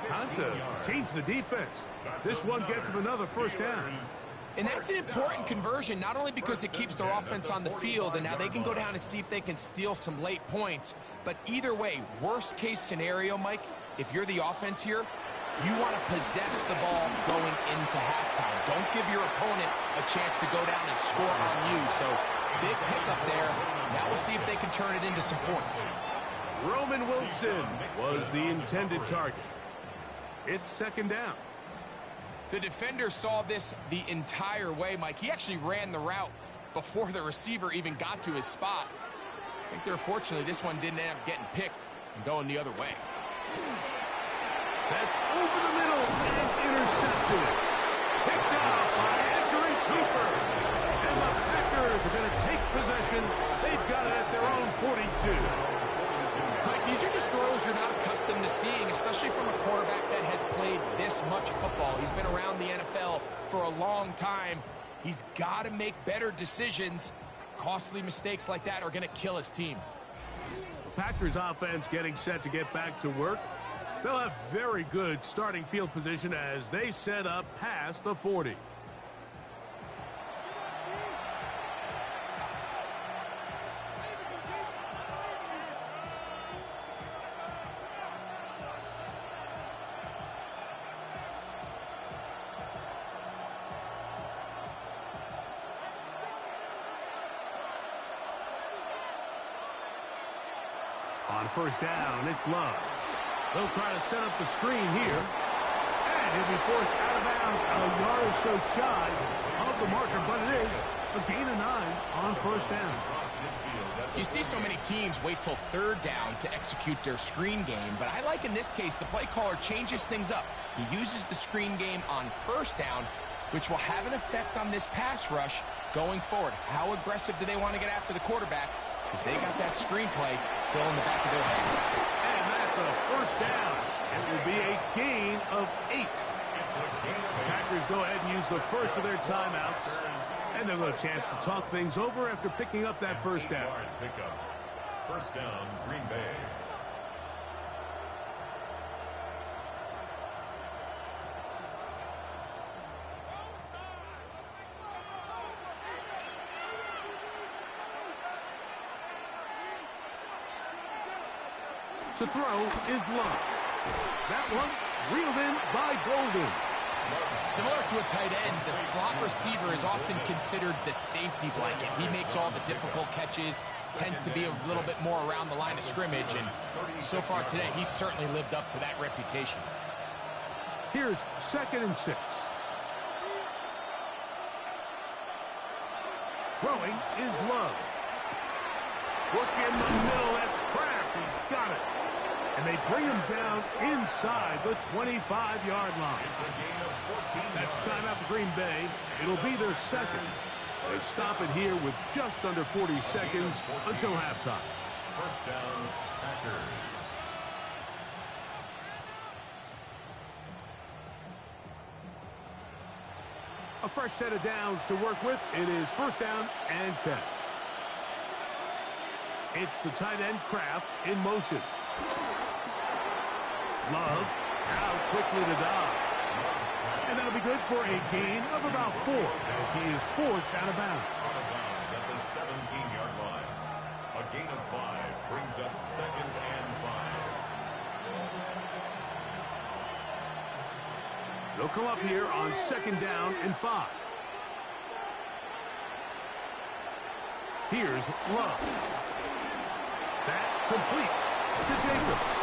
Time to change the defense. This one gets them another first down. And that's an important conversion, not only because it keeps their offense on the field, and now they can go down and see if they can steal some late points. But either way, worst case scenario, Mike, if you're the offense here, you want to possess the ball going into halftime. Don't give your opponent a chance to go down and score on you. So big pickup there. Now we'll see if they can turn it into some points. Roman Wilson was the intended target. It's second down. The defender saw this the entire way, Mike. He actually ran the route before the receiver even got to his spot. I think fortunately this one didn't end up getting picked and going the other way. That's over the middle and intercepted. Picked off by Andrew Cooper. And the Packers are going to take possession. They've got it at their own 42. Mike, these are just throws you're not accustomed to seeing, especially from a quarterback that has played this much football. He's been around the NFL for a long time. He's got to make better decisions. Costly mistakes like that are going to kill his team. The Packers offense getting set to get back to work. They'll have very good starting field position as they set up past the 40. On first down, it's Love. They'll try to set up the screen here. And he'll be forced out of bounds a yard or so shy of the marker, but it is a gain of 9 on first down. You see so many teams wait till third down to execute their screen game, but I like in this case the play caller changes things up. He uses the screen game on first down, which will have an effect on this pass rush going forward. How aggressive do they want to get after the quarterback? Because they got that screenplay still in the back of their head. And that's a first down. It will be a gain of 8. The Packers go ahead and use the first of their timeouts. And they'll get a chance to talk things over after picking up that first down. First down, Green Bay. To throw is Love. That one reeled in by Golden. Similar to a tight end, the slot receiver is often considered the safety blanket. He makes all the difficult catches, tends to be a little bit more around the line of scrimmage, and so far today, he's certainly lived up to that reputation. Here's 2nd and 6. Throwing is Love. Work in the middle, that's Kraft. He's got it. And they bring him down inside the 25-yard line. That's timeout for Green Bay. It'll be their second. They stop it here with just under 40 seconds until halftime. First down, Packers. A fresh set of downs to work with. It is first down and 10. It's the tight end Kraft in motion. Love out quickly to Dobbs. And that'll be good for a gain of about 4 as he is forced out of bounds. Out of bounds at the 17-yard line. A gain of 5 brings up 2nd and 5. They'll come up here on 2nd down and 5. Here's Love. That complete to Jacobs.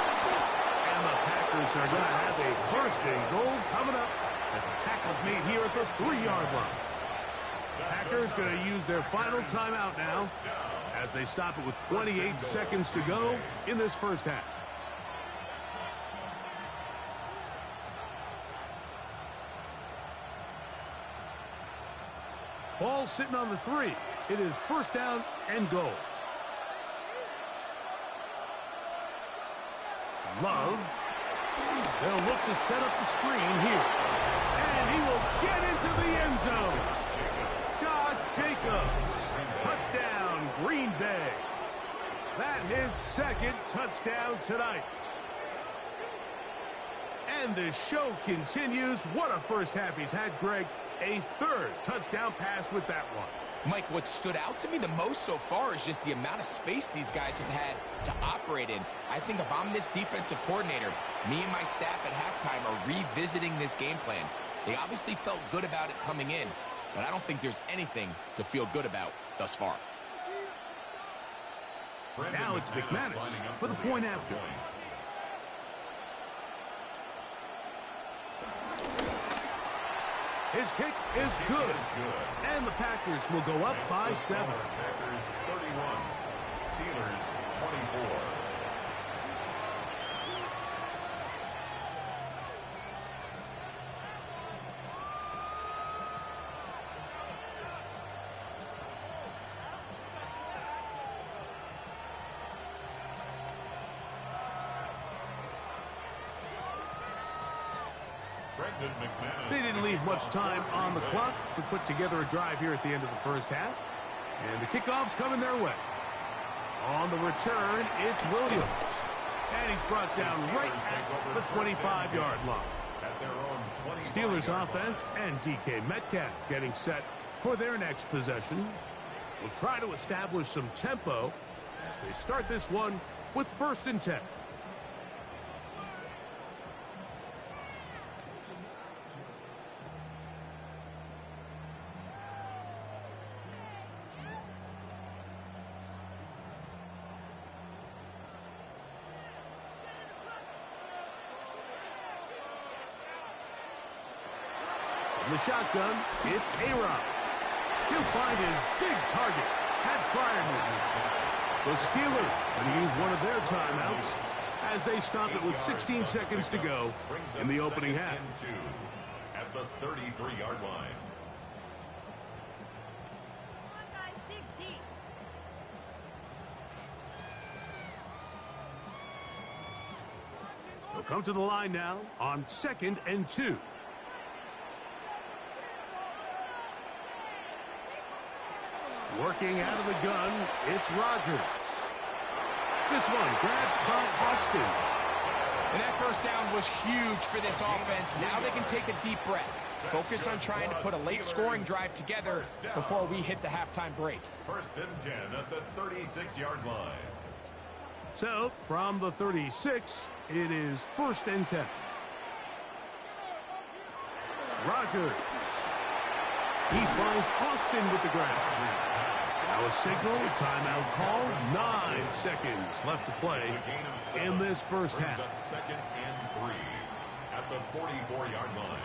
And the Packers are going to have a first and goal coming up as the tackle's made here at the 3-yard line. The Packers going to use their final timeout now as they stop it with 28 seconds to go in this first half. Ball sitting on the 3. It is first down and goal. Love. They'll look to set up the screen here. And he will get into the end zone. Josh Jacobs. Touchdown, Green Bay. That his 2nd touchdown touchdown tonight. And the show continues. What a first half he's had, Greg. A third touchdown pass with that one. Mike, what stood out to me the most so far is just the amount of space these guys have had to operate in. I think if I'm this defensive coordinator, me and my staff at halftime are revisiting this game plan. They obviously felt good about it coming in, but I don't think there's anything to feel good about thus far. Now it's McManus for the point after. His kick is good. And the Packers will go up by 7. Packers 31, Steelers 24. They didn't leave much time on the clock to put together a drive here at the end of the first half. And the kickoff's coming their way. On the return, it's Williams. And he's brought down right at the 25-yard line. Steelers offense and DK Metcalf getting set for their next possession. Will try to establish some tempo as they start this one with 1st and 10. In the shotgun, it's A-Rob. He'll find his big target. Pat Freiermuth. The Steelers going to use one of their timeouts as they stop it with 16 seconds to go in the opening half. At the 33-yard line. They'll come to the line now on 2nd and 2. Working out of the gun, it's Rodgers. This one grabbed by Austin. And that first down was huge for this offense. Now they can take a deep breath. Focus on trying to put a late scoring drive together before we hit the halftime break. 1st and 10 at the 36-yard line. So, from the 36, it is 1st and 10. Rodgers. He finds Austin with the grab. Now a signal, timeout call, 9 seconds left to play in this first half. 2nd and 3 at the 44-yard line.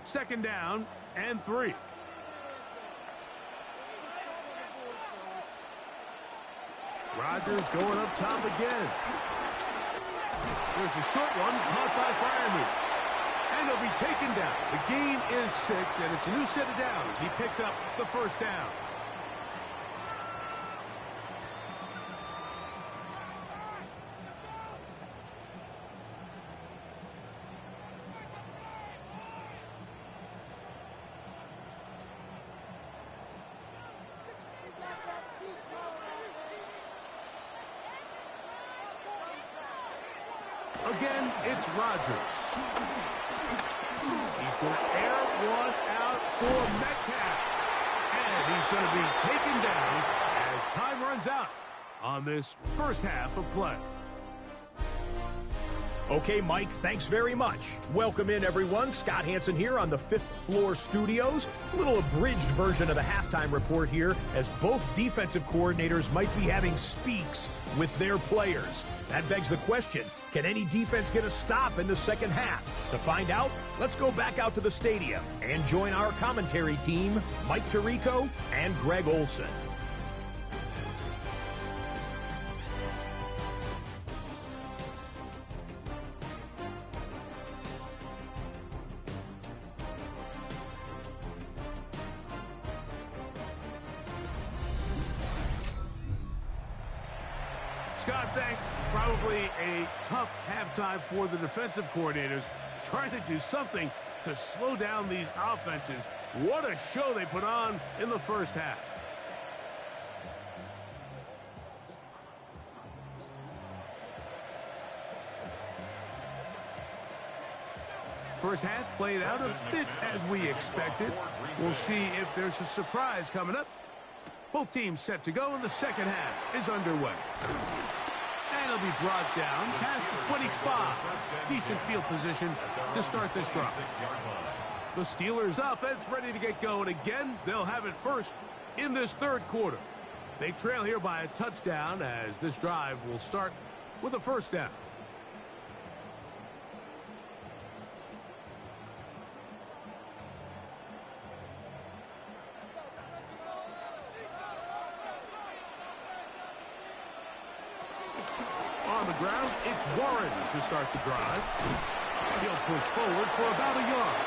Second down and 3. Rodgers going up top again. There's a short one caught by Freiermuth. And he'll be taken down. The gain is 6, and it's a new set of downs. He picked up the first down. Again, it's Rodgers. He's going to air one out for Metcalf. And he's going to be taken down as time runs out on this first half of play. Okay, Mike, thanks very much. Welcome in, everyone. Scott Hansen here on the 5th floor studios. A little abridged version of the halftime report here, as both defensive coordinators might be having speaks with their players. That begs the question, can any defense get a stop in the second half? To find out, let's go back out to the stadium and join our commentary team, Mike Tirico and Greg Olson. Scott, thanks. Probably a tough halftime for the defensive coordinators, trying to do something to slow down these offenses. What a show they put on in the first half. First half played out a bit as we expected. We'll see if there's a surprise coming up. Both teams set to go, and the second half is underway. And it'll be brought down past the 25. Decent field position to start this drive. The Steelers offense ready to get going again. They'll have it first in this third quarter. They trail here by a touchdown as this drive will start with a first down. On the ground, it's Warren to start the drive. He'll push forward for about a yard.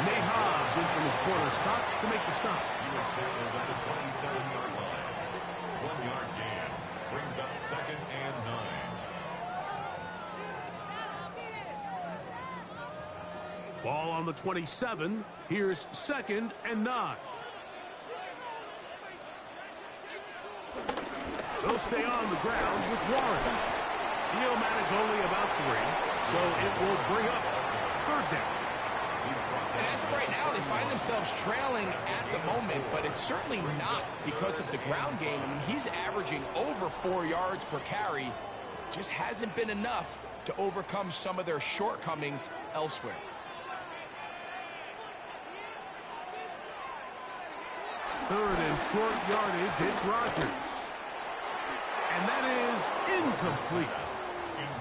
Nate Hobbs in from his corner spot to make the stop. He was tackled at the 27-yard line. 1-yard gain brings up 2nd and 9. Ball on the 27. Here's 2nd and 9. They'll stay on the ground with Warren. He'll manage only about 3, so it will bring up 3rd down. And as of right now, they find themselves trailing at the moment, but it's certainly not because of the ground game. I mean, he's averaging over 4 yards per carry. Just hasn't been enough to overcome some of their shortcomings elsewhere. Third and short yardage, it's Rodgers. And that is incomplete.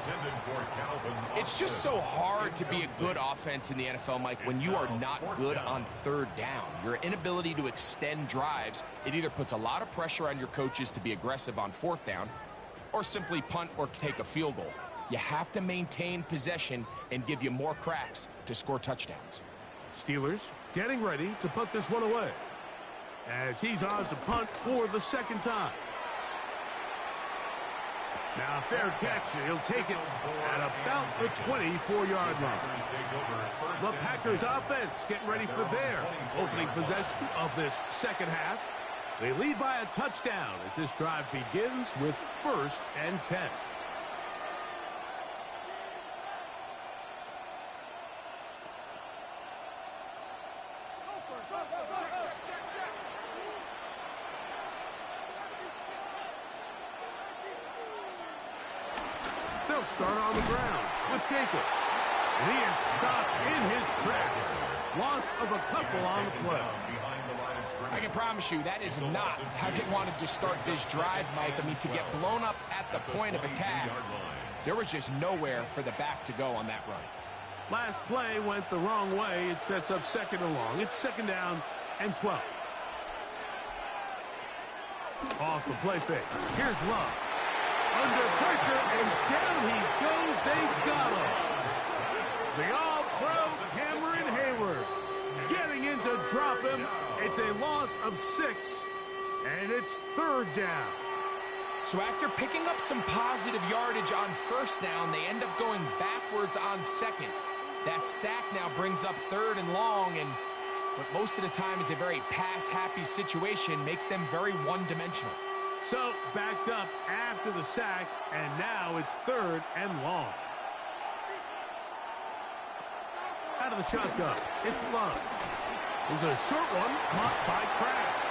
Intended for Calvin. It's just so hard to be a good offense in the NFL, Mike, when you are not good on 3rd down. Your inability to extend drives, it either puts a lot of pressure on your coaches to be aggressive on 4th down or simply punt or take a field goal. You have to maintain possession and give you more cracks to score touchdowns. Steelers getting ready to put this one away as he's on to punt for the 2nd time. Now, fair catch. He'll take it at about the 24-yard line. The Packers offense getting ready for their opening possession of this second half. They lead by a touchdown as this drive begins with 1st and 10. They'll start on the ground with Jacobs. And he is stopped in his tracks. Loss of a couple on the play. I can promise you that is not how they wanted to start this drive, Mike. I mean, to get blown up at the point of attack, there was just nowhere for the back to go on that run. Last play went the wrong way. It sets up 2nd and long. It's 2nd down and 12. Off the play fake. Here's Love. Under pressure, and down he goes. They got him. The all-pro Cameron Hayward getting in to drop him. It's a loss of 6, and it's 3rd down. So after picking up some positive yardage on 1st down, they end up going backwards on 2nd. That sack now brings up 3rd and long, and what most of the time is a very pass-happy situation makes them very one-dimensional. So backed up after the sack, and now it's 3rd and long. Out of the shotgun, it's Love. There's a short one caught by Kraft.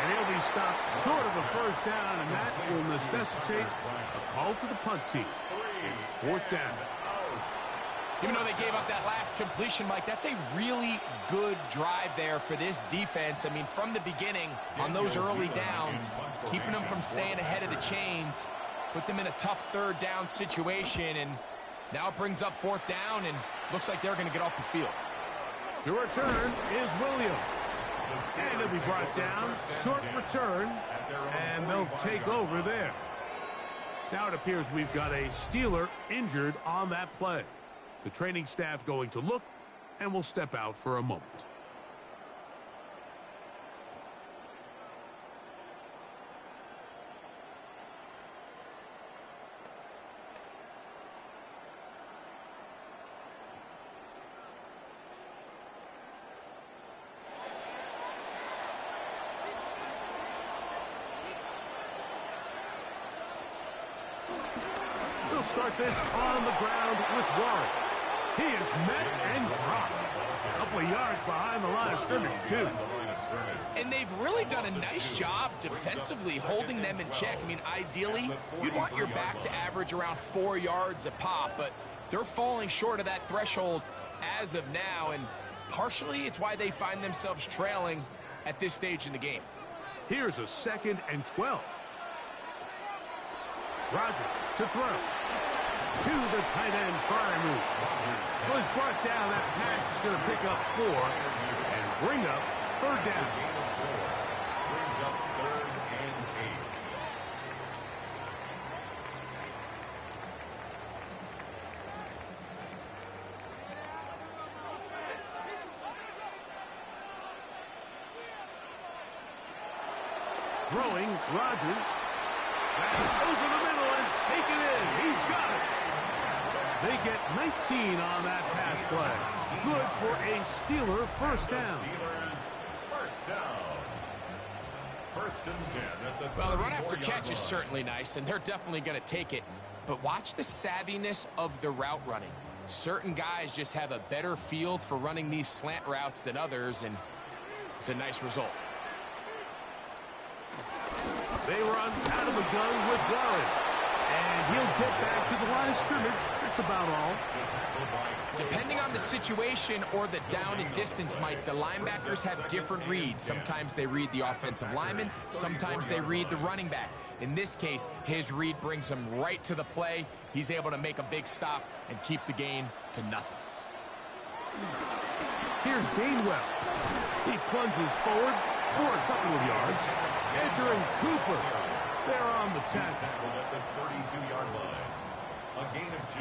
And he'll be stopped short of the 1st down, and that will necessitate a call to the punt team. It's 4th down. Even though they gave up that last completion, Mike, that's a really good drive there for this defense. I mean, from the beginning, on those early downs, keeping them from staying ahead of the chains, put them in a tough 3rd down situation, and now it brings up 4th down, and looks like they're going to get off the field. To return is Williams. And it'll be brought down, short return, and they'll take over there. Now it appears we've got a Steeler injured on that play. The training staff going to look, and will step out for a moment. They'll start this on the ground with Warren. He is met and dropped. A couple of yards behind the line of scrimmage, too. And they've really done a nice job defensively holding them in check. I mean, ideally, you'd want your back to average around 4 yards a pop, but they're falling short of that threshold as of now, and partially it's why they find themselves trailing at this stage in the game. Here's a 2nd and 12. Rodgers to throw. To the tight end fire move. Was brought down. That pass is going to pick up 4 and bring up 3rd down. Brings up 3rd and 8. Throwing, Rodgers. Over the middle and take it in. He's got it. They get 19 on that pass play. Good for a Steeler first down. Steelers first down. 1st and 10 at the Well, the run after catch is certainly nice, and they're definitely going to take it. But watch the savviness of the route running. Certain guys just have a better field for running these slant routes than others, and it's a nice result. They run out of the gun with Warren. And he'll get back to the line of scrimmage. That's about all. Depending on the situation or the down and distance, Mike, the linebackers have different reads. Sometimes they read the offensive lineman. Sometimes they read the running back. In this case, his read brings him right to the play. He's able to make a big stop and keep the gain to nothing. Here's Gainwell. He plunges forward for a couple of yards. Edger and Cooper, they're on the tackle. Tackled at the 32-yard line. A gain of 2.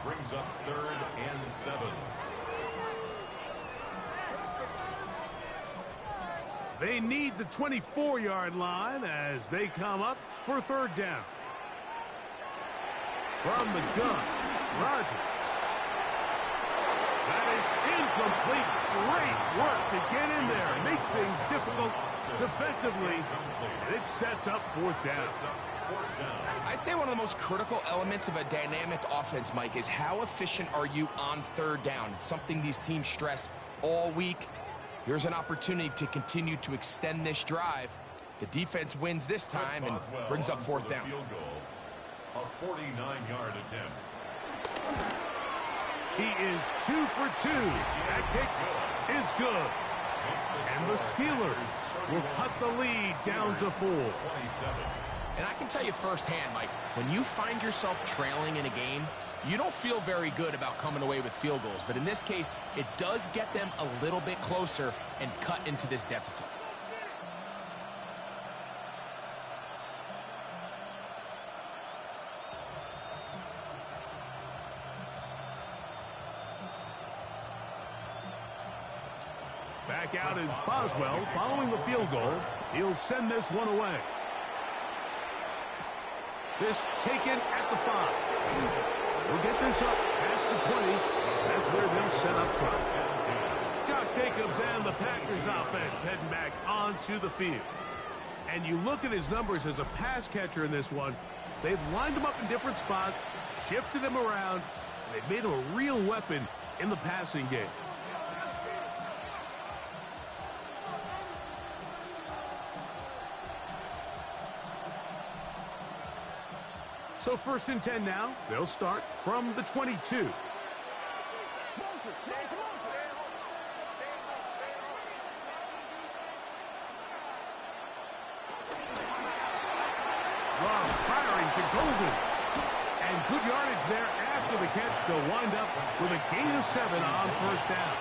Brings up 3rd and 7. They need the 24-yard line as they come up for 3rd down. From the gun, Rodgers. That is incomplete. Great work to get in there, make things difficult defensively, and it sets up 4th down. I'd say one of the most critical elements of a dynamic offense, Mike, is how efficient are you on 3rd down. It's something these teams stress all week. Here's an opportunity to continue to extend this drive. The defense wins this time and brings up 4th down. A 49-yard attempt. He is 2 for 2. That kick is good. And the Steelers will cut the lead down to 4. 27. And I can tell you firsthand, Mike, when you find yourself trailing in a game, you don't feel very good about coming away with field goals. But in this case, it does get them a little bit closer and cut into this deficit. Back out is Boswell following the field goal. He'll send this one away. This taken at the 5. We'll get this up past the 20. That's where they'll set up trust. Josh Jacobs and the Packers offense heading back onto the field. And you look at his numbers as a pass catcher in this one. They've lined him up in different spots, shifted him around, and they've made him a real weapon in the passing game. So 1st and 10 now. They'll start from the 22. Love firing to Golden. And good yardage there after the catch. They'll wind up with a gain of 7 on 1st down.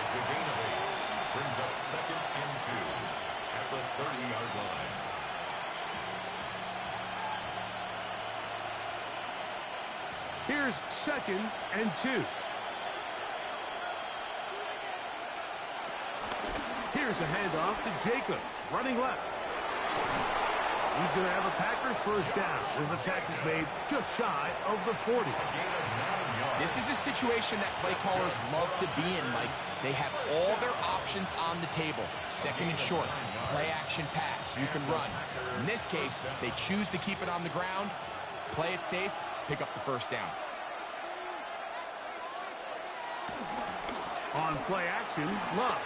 It's a gain of 8. Brings up 2nd and 2 at the 30-yard line. Here's 2nd and 2. Here's a handoff to Jacobs, running left. He's going to have a Packers first down as the tackle's made just shy of the 40. This is a situation that play callers love to be in, Mike. They have all their options on the table. 2nd and short, play action pass. You can run. In this case, they choose to keep it on the ground, play it safe, pick up the first down. On play action, Love.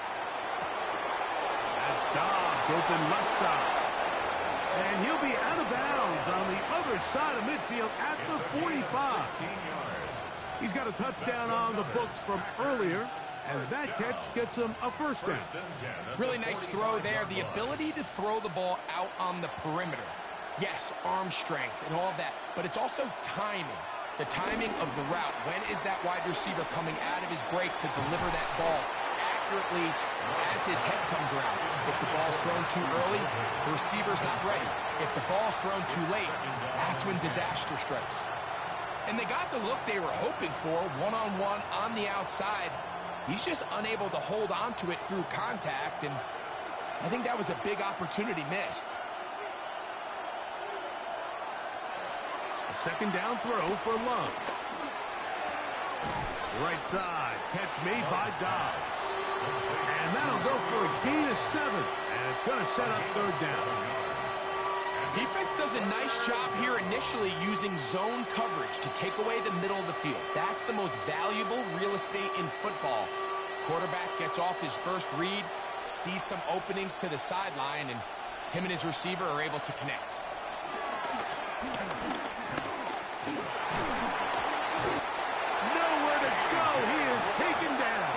That's Dobbs open left side. And he'll be out of bounds on the other side of midfield at the 45. He's got a touchdown on the books from earlier, and that catch gets him a first down. Really nice throw there. The ability to throw the ball out on the perimeter. Yes, arm strength and all of that, but it's also timing. The timing of the route. When is that wide receiver coming out of his break to deliver that ball accurately as his head comes around? If the ball's thrown too early, the receiver's not ready. If the ball's thrown too late, that's when disaster strikes. And they got the look they were hoping for, one-on-one on the outside. He's just unable to hold on to it through contact, and I think that was a big opportunity missed. A second down throw for Love. Right side, catch made by Dobbs. And that'll go for a gain of 7. And it's going to set up third down. Defense does a nice job here initially using zone coverage to take away the middle of the field. That's the most valuable real estate in football. Quarterback gets off his first read, sees some openings to the sideline, and him and his receiver are able to connect. Nowhere to go. He is taken down.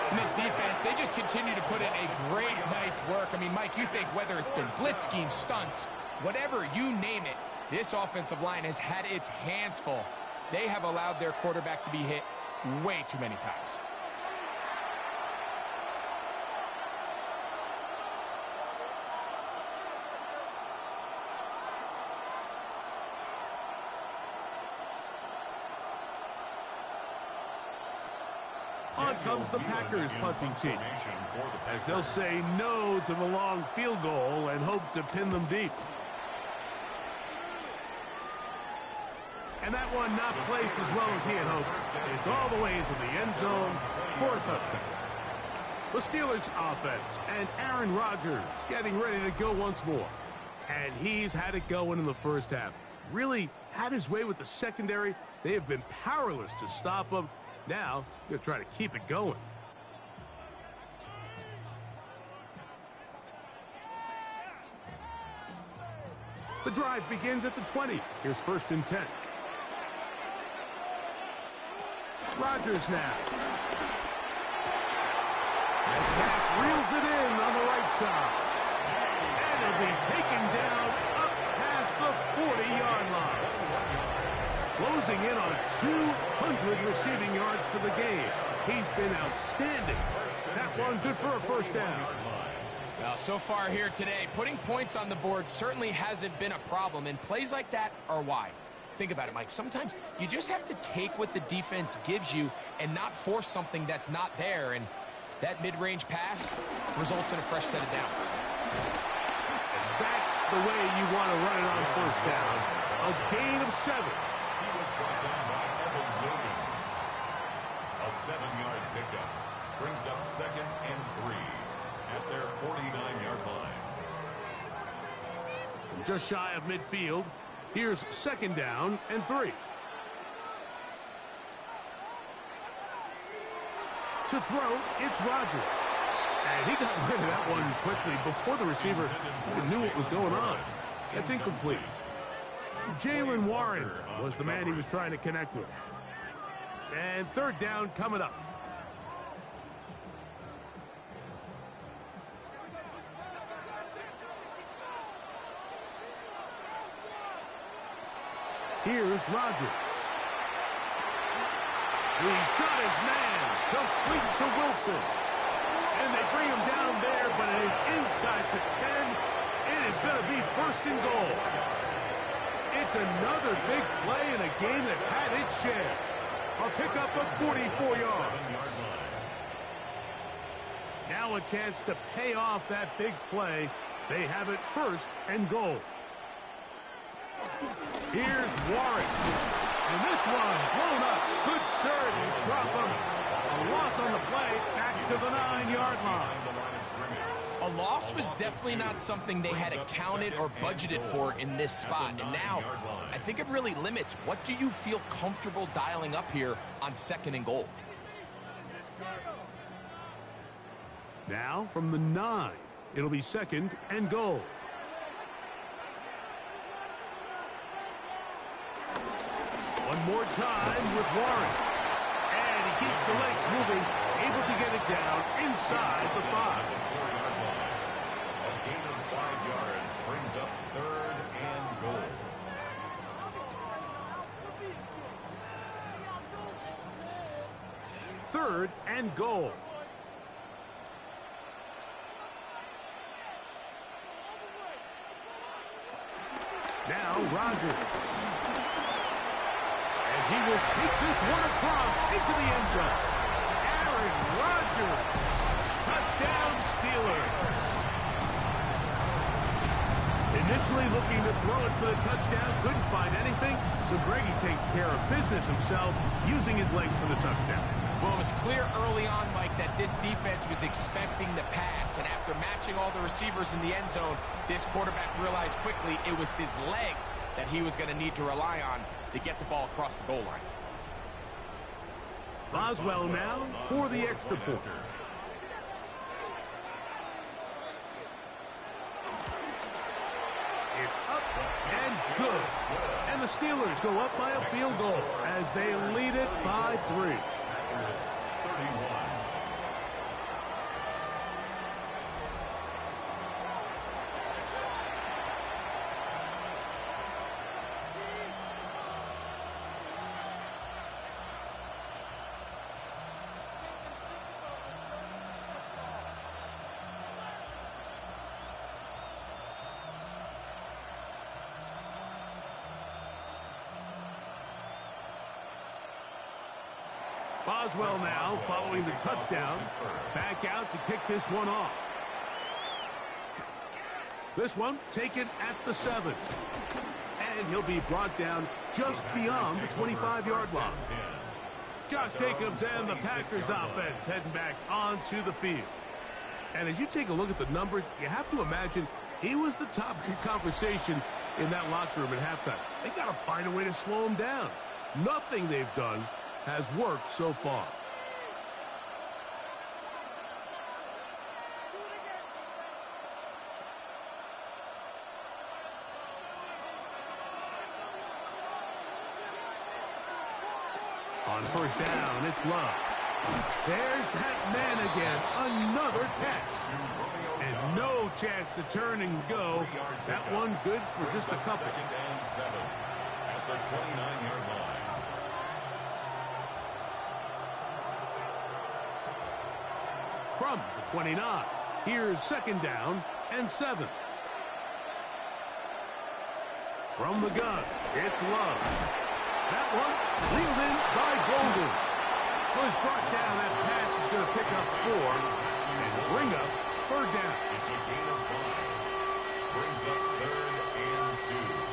And this defense, they just continue to put in a great night's work. I mean, Mike, you think whether it's been blitz schemes, stunts, whatever you name it, this offensive line has had its hands full. They have allowed their quarterback to be hit way too many times. On comes the Packers punting team, as they'll say no to the long field goal and hope to pin them deep. And that one not placed as well as he had hoped. It's all the way into the end zone for a touchdown. The Steelers offense and Aaron Rodgers getting ready to go once more. And he's had it going in the first half. Really had his way with the secondary. They have been powerless to stop him. Now, he'll try to keep it going. The drive begins at the 20. Here's 1st and 10. Rodgers now. Metcalf reels it in on the right side. And it'll be taken down up past the 40-yard line. Closing in on 200 receiving yards for the game. He's been outstanding. That one good for a first down. Well, so far here today, putting points on the board certainly hasn't been a problem, and plays like that are why. Think about it, Mike. Sometimes you just have to take what the defense gives you and not force something that's not there, and that mid-range pass results in a fresh set of downs. And that's the way you want to run it on first down. A gain of 7. A 7-yard pickup brings up 2nd and 3 at their 49-yard line. Just shy of midfield. Here's 2nd down and 3. To throw, it's Rodgers. And he got rid of that one quickly before the receiver even knew what was going on. That's incomplete. Jaylen Warren was the man he was trying to connect with. And 3rd down coming up. Here's Rodgers. He's got his man. Complete to Wilson. And they bring him down there, but it is inside the 10. It is going to be 1st and goal. It's another big play in a game that's had its share. A pickup of 44 yards. Now a chance to pay off that big play. They have it 1st and goal. Here's Warren. And this one blown up. Good surge. Drop him. A loss on the play. Back to the 9-yard line. A A loss was definitely not something they had accounted or budgeted for in this spot. And now, I think it really limits what do you feel comfortable dialing up here on 2nd and goal. Now from the 9, it'll be 2nd and goal. One more time with Warren. And he keeps the legs moving, able to get it down inside the 5. A gain of 5 yards brings up 3rd and goal. Third and goal. Now Rodgers. And he will take this one across into the end zone. Aaron Rodgers. Touchdown Steelers. Initially looking to throw it for the touchdown. Couldn't find anything. So Greggy takes care of business himself using his legs for the touchdown. Well, it was clear early on, Mike, that this defense was expecting the pass. And after matching all the receivers in the end zone, this quarterback realized quickly it was his legs that he was going to need to rely on to get the ball across the goal line. Boswell now for the extra point. It's up and good. And the Steelers go up by a field goal as they lead it by 3. 31. Boswell now following the touchdown. Back out to kick this one off. This one taken at the 7. And he'll be brought down just beyond the 25-yard line. Josh Jacobs and the Packers offense heading back onto the field. And as you take a look at the numbers, you have to imagine he was the topic of conversation in that locker room at halftime. They got to find a way to slow him down. Nothing they've done has worked so far. On first down, it's Love. There's that man again. Another catch. And no chance to turn and go. That one good for just a couple. 2nd and 7 at the 29-yard line. From the 29, here's 2nd down and 7. From the gun, it's Love. That one reeled in by Golden. Was brought down. That pass is going to pick up 4 and bring up 3rd down. It's a gain of 5. Brings up 3rd and 2.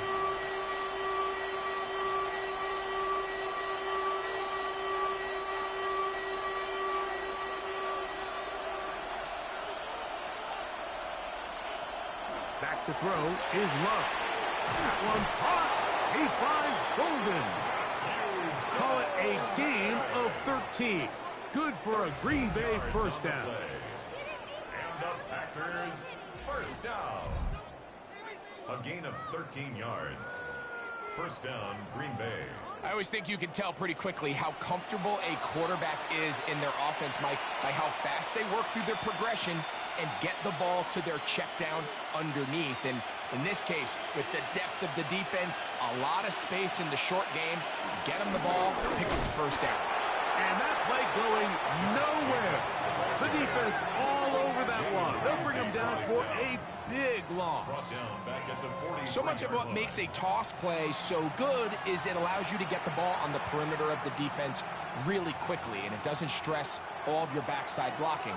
Back to throw is Love. That one caught. He finds Golden. Call it a game of 13. Good for a Green Bay first down. And the Packers first down. A gain of 13 yards. First down, Green Bay. I always think you can tell pretty quickly how comfortable a quarterback is in their offense, Mike, by how fast they work through their progression and get the ball to their check down underneath. And in this case, with the depth of the defense, a lot of space in the short game, get them the ball, pick up the first down. And that play going nowhere. The defense all over that one. They'll bring them down for a big loss. Brought down back at the 40. So much of what makes a toss play so good is it allows you to get the ball on the perimeter of the defense really quickly, and it doesn't stress all of your backside blocking.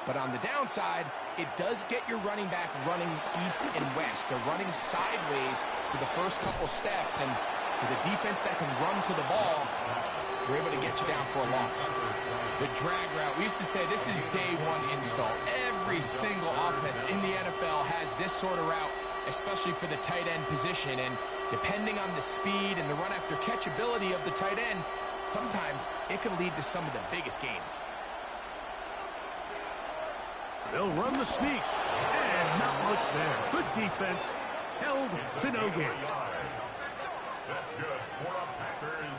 But on the downside, it does get your running back running east and west. They're running sideways for the first couple steps, and with a defense that can run to the ball, we're able to get you down for a loss. The drag route, we used to say this is day one install. every single offense in the NFL has this sort of route, especially for the tight end position. And depending on the speed and the run-after-catch ability of the tight end, sometimes it can lead to some of the biggest gains. They'll run the sneak, and not much there. Good defense, held to no gain. That's good for the Packers.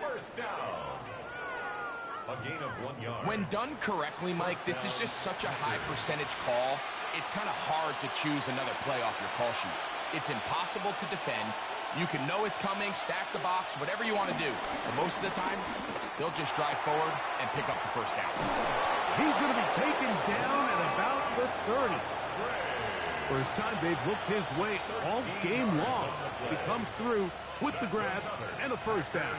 First down. A gain of 1 yard. When done correctly, Mike, this is just such a high percentage call. It's kind of hard to choose another play off your call sheet. It's impossible to defend. You can know it's coming, stack the box, whatever you want to do. But most of the time, they'll just drive forward and pick up the first down. He's going to be taken down at about the 30. First time they've looked his way all game long. He comes through with the grab and a first down.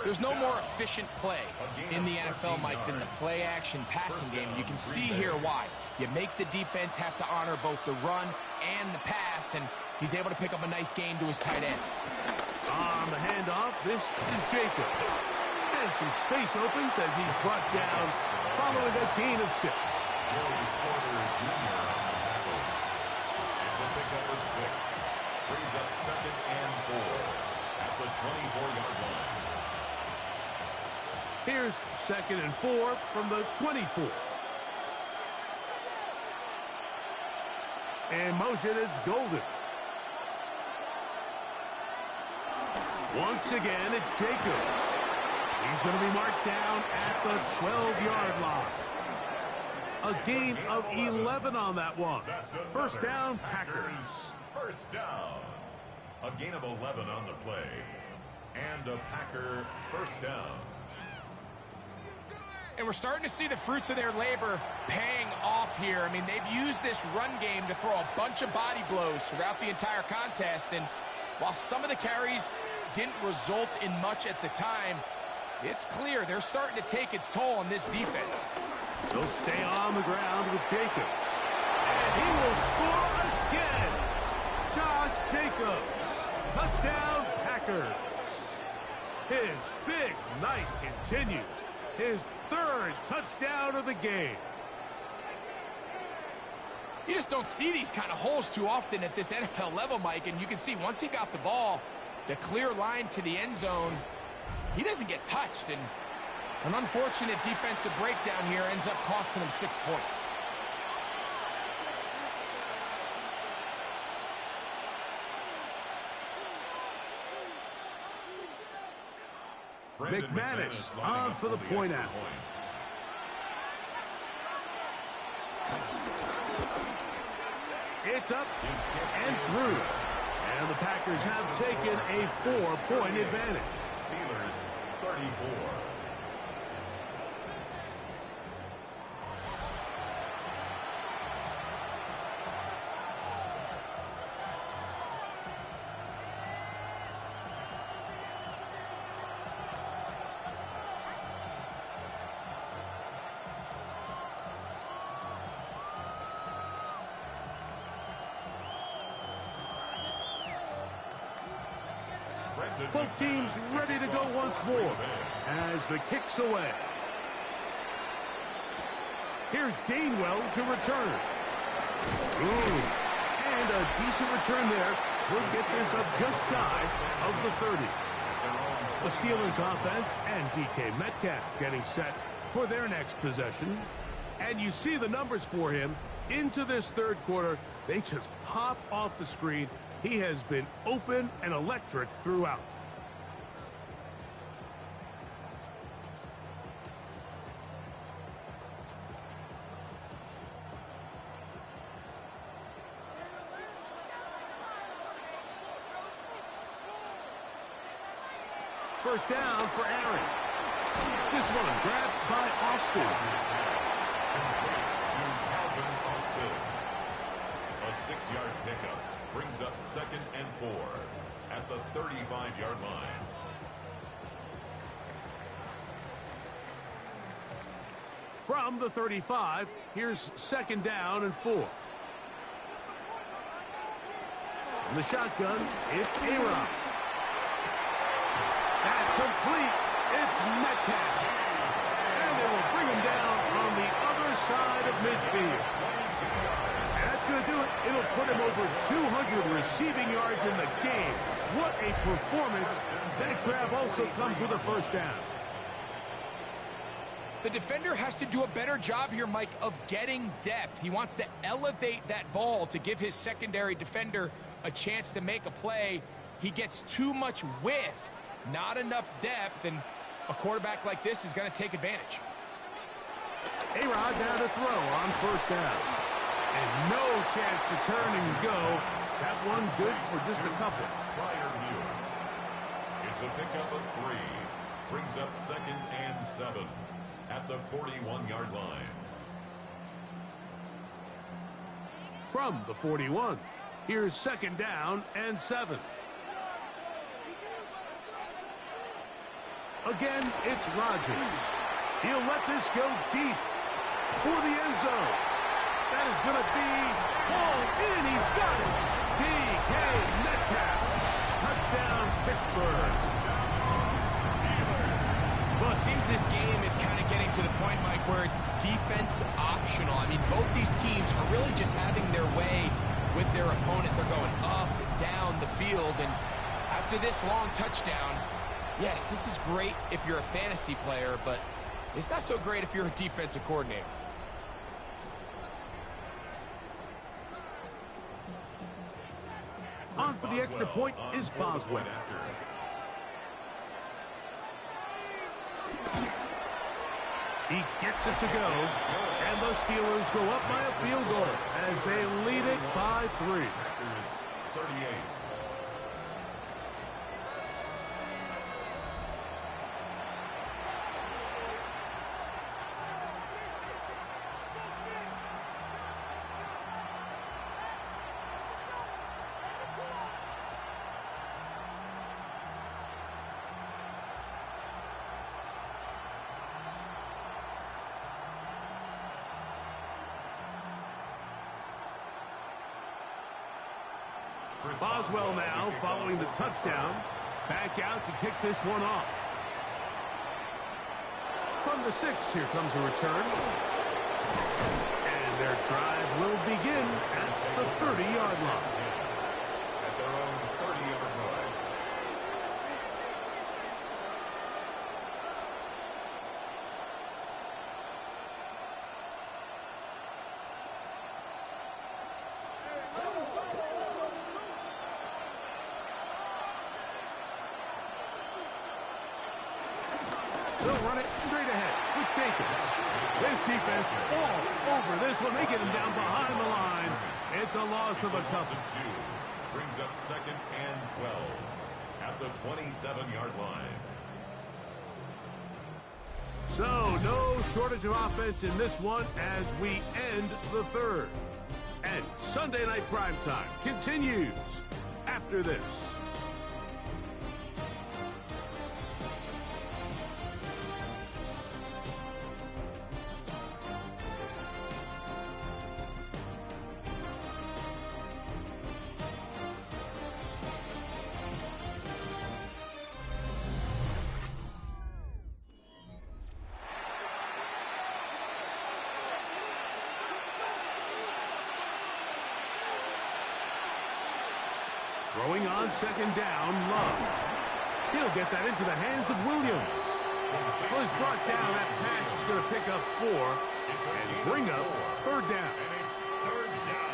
There's no more efficient play in the NFL, Mike, than the play-action passing game. You can see here why. You make the defense have to honor both the run and the pass, and he's able to pick up a nice gain to his tight end. On the handoff, this is Jacob. And some space opens as he's brought down following a gain of 6. Joey Porter Jr. on the tackle. It's a pickup of 6. Brings up 2nd and 4 at the 24-yard line. Here's 2nd and 4 from the 24. In motion, it's Golden. Once again, it's Jacobs. He's going to be marked down at the 12-yard line. A gain of 11 on that one. First down, Packers. First down. A gain of 11 on the play. And a Packer first down. And we're starting to see the fruits of their labor paying off here. I mean, they've used this run game to throw a bunch of body blows throughout the entire contest. And while some of the carries didn't result in much at the time, it's clear they're starting to take its toll on this defense. He'll stay on the ground with Jacobs. And he will score again. Josh Jacobs. Touchdown, Packers. His big night continues. His 3rd touchdown of the game. You just don't see these kind of holes too often at this NFL level, Mike. And you can see once he got the ball, the clear line to the end zone, he doesn't get touched. And an unfortunate defensive breakdown here ends up costing him 6 points. McManus on for the point after. It's up and through. And the Packers have taken a 4-point advantage. Steelers 34. Both teams ready to go once more as the kick's away. Here's Gainwell to return. Ooh, and a decent return there. He'll get this up just shy of the 30. The Steelers offense and DK Metcalf getting set for their next possession. And you see the numbers for him into this 3rd quarter. They just pop off the screen. He has been open and electric throughout. First down for Aaron. This one grabbed by Austin. To Calvin Austin. A 6-yard pickup brings up 2nd and 4 at the 35-yard line. From the 35, here's 2nd down and 4. In the shotgun, it's Aaron. That's complete. It's Metcalf. And they will bring him down on the other far side of midfield. And that's going to do it. It'll put him over 200 receiving yards in the game. What a performance. That grab also comes with a first down. The defender has to do a better job here, Mike, of getting depth. He wants to elevate that ball to give his secondary defender a chance to make a play. He gets too much width, not enough depth, and a quarterback like this is going to take advantage. A-Rod now to throw on first down. And no chance to turn and go. That one good for just a couple. Prior view. It's a pickup of 3. Brings up 2nd and 7 at the 41-yard line. From the 41, here's 2nd down and 7. Again, it's Rodgers. He'll let this go deep for the end zone. That is going to be hauled in. He's got it. D.K. Metcalf. Touchdown, Pittsburgh. Well, it seems this game is kind of getting to the point, Mike, where it's defense optional. I mean, both these teams are really just having their way with their opponent. They're going up and down the field, and after this long touchdown, yes, this is great if you're a fantasy player, but it's not so great if you're a defensive coordinator. On for the extra point is Boswell. He gets it to go, and the Steelers go up by a field goal as they lead it by 3. 38. Boswell now following the touchdown. Back out to kick this one off. From the 6, here comes a return. And their drive will begin at the 30-yard line. At their own 30-yard line. They'll run it straight ahead with Jenkins. This defense all over this one. They get him down behind the line. It's a loss of a couple. Brings up 2nd and 12 at the 27-yard line. So, no shortage of offense in this one as we end the 3rd. And Sunday Night Primetime continues after this. Throwing on 2nd down, Love. He'll get that into the hands of Williams. Well, he's brought down. That pass is going to pick up 4 and bring up 3rd down. And it's 3rd down.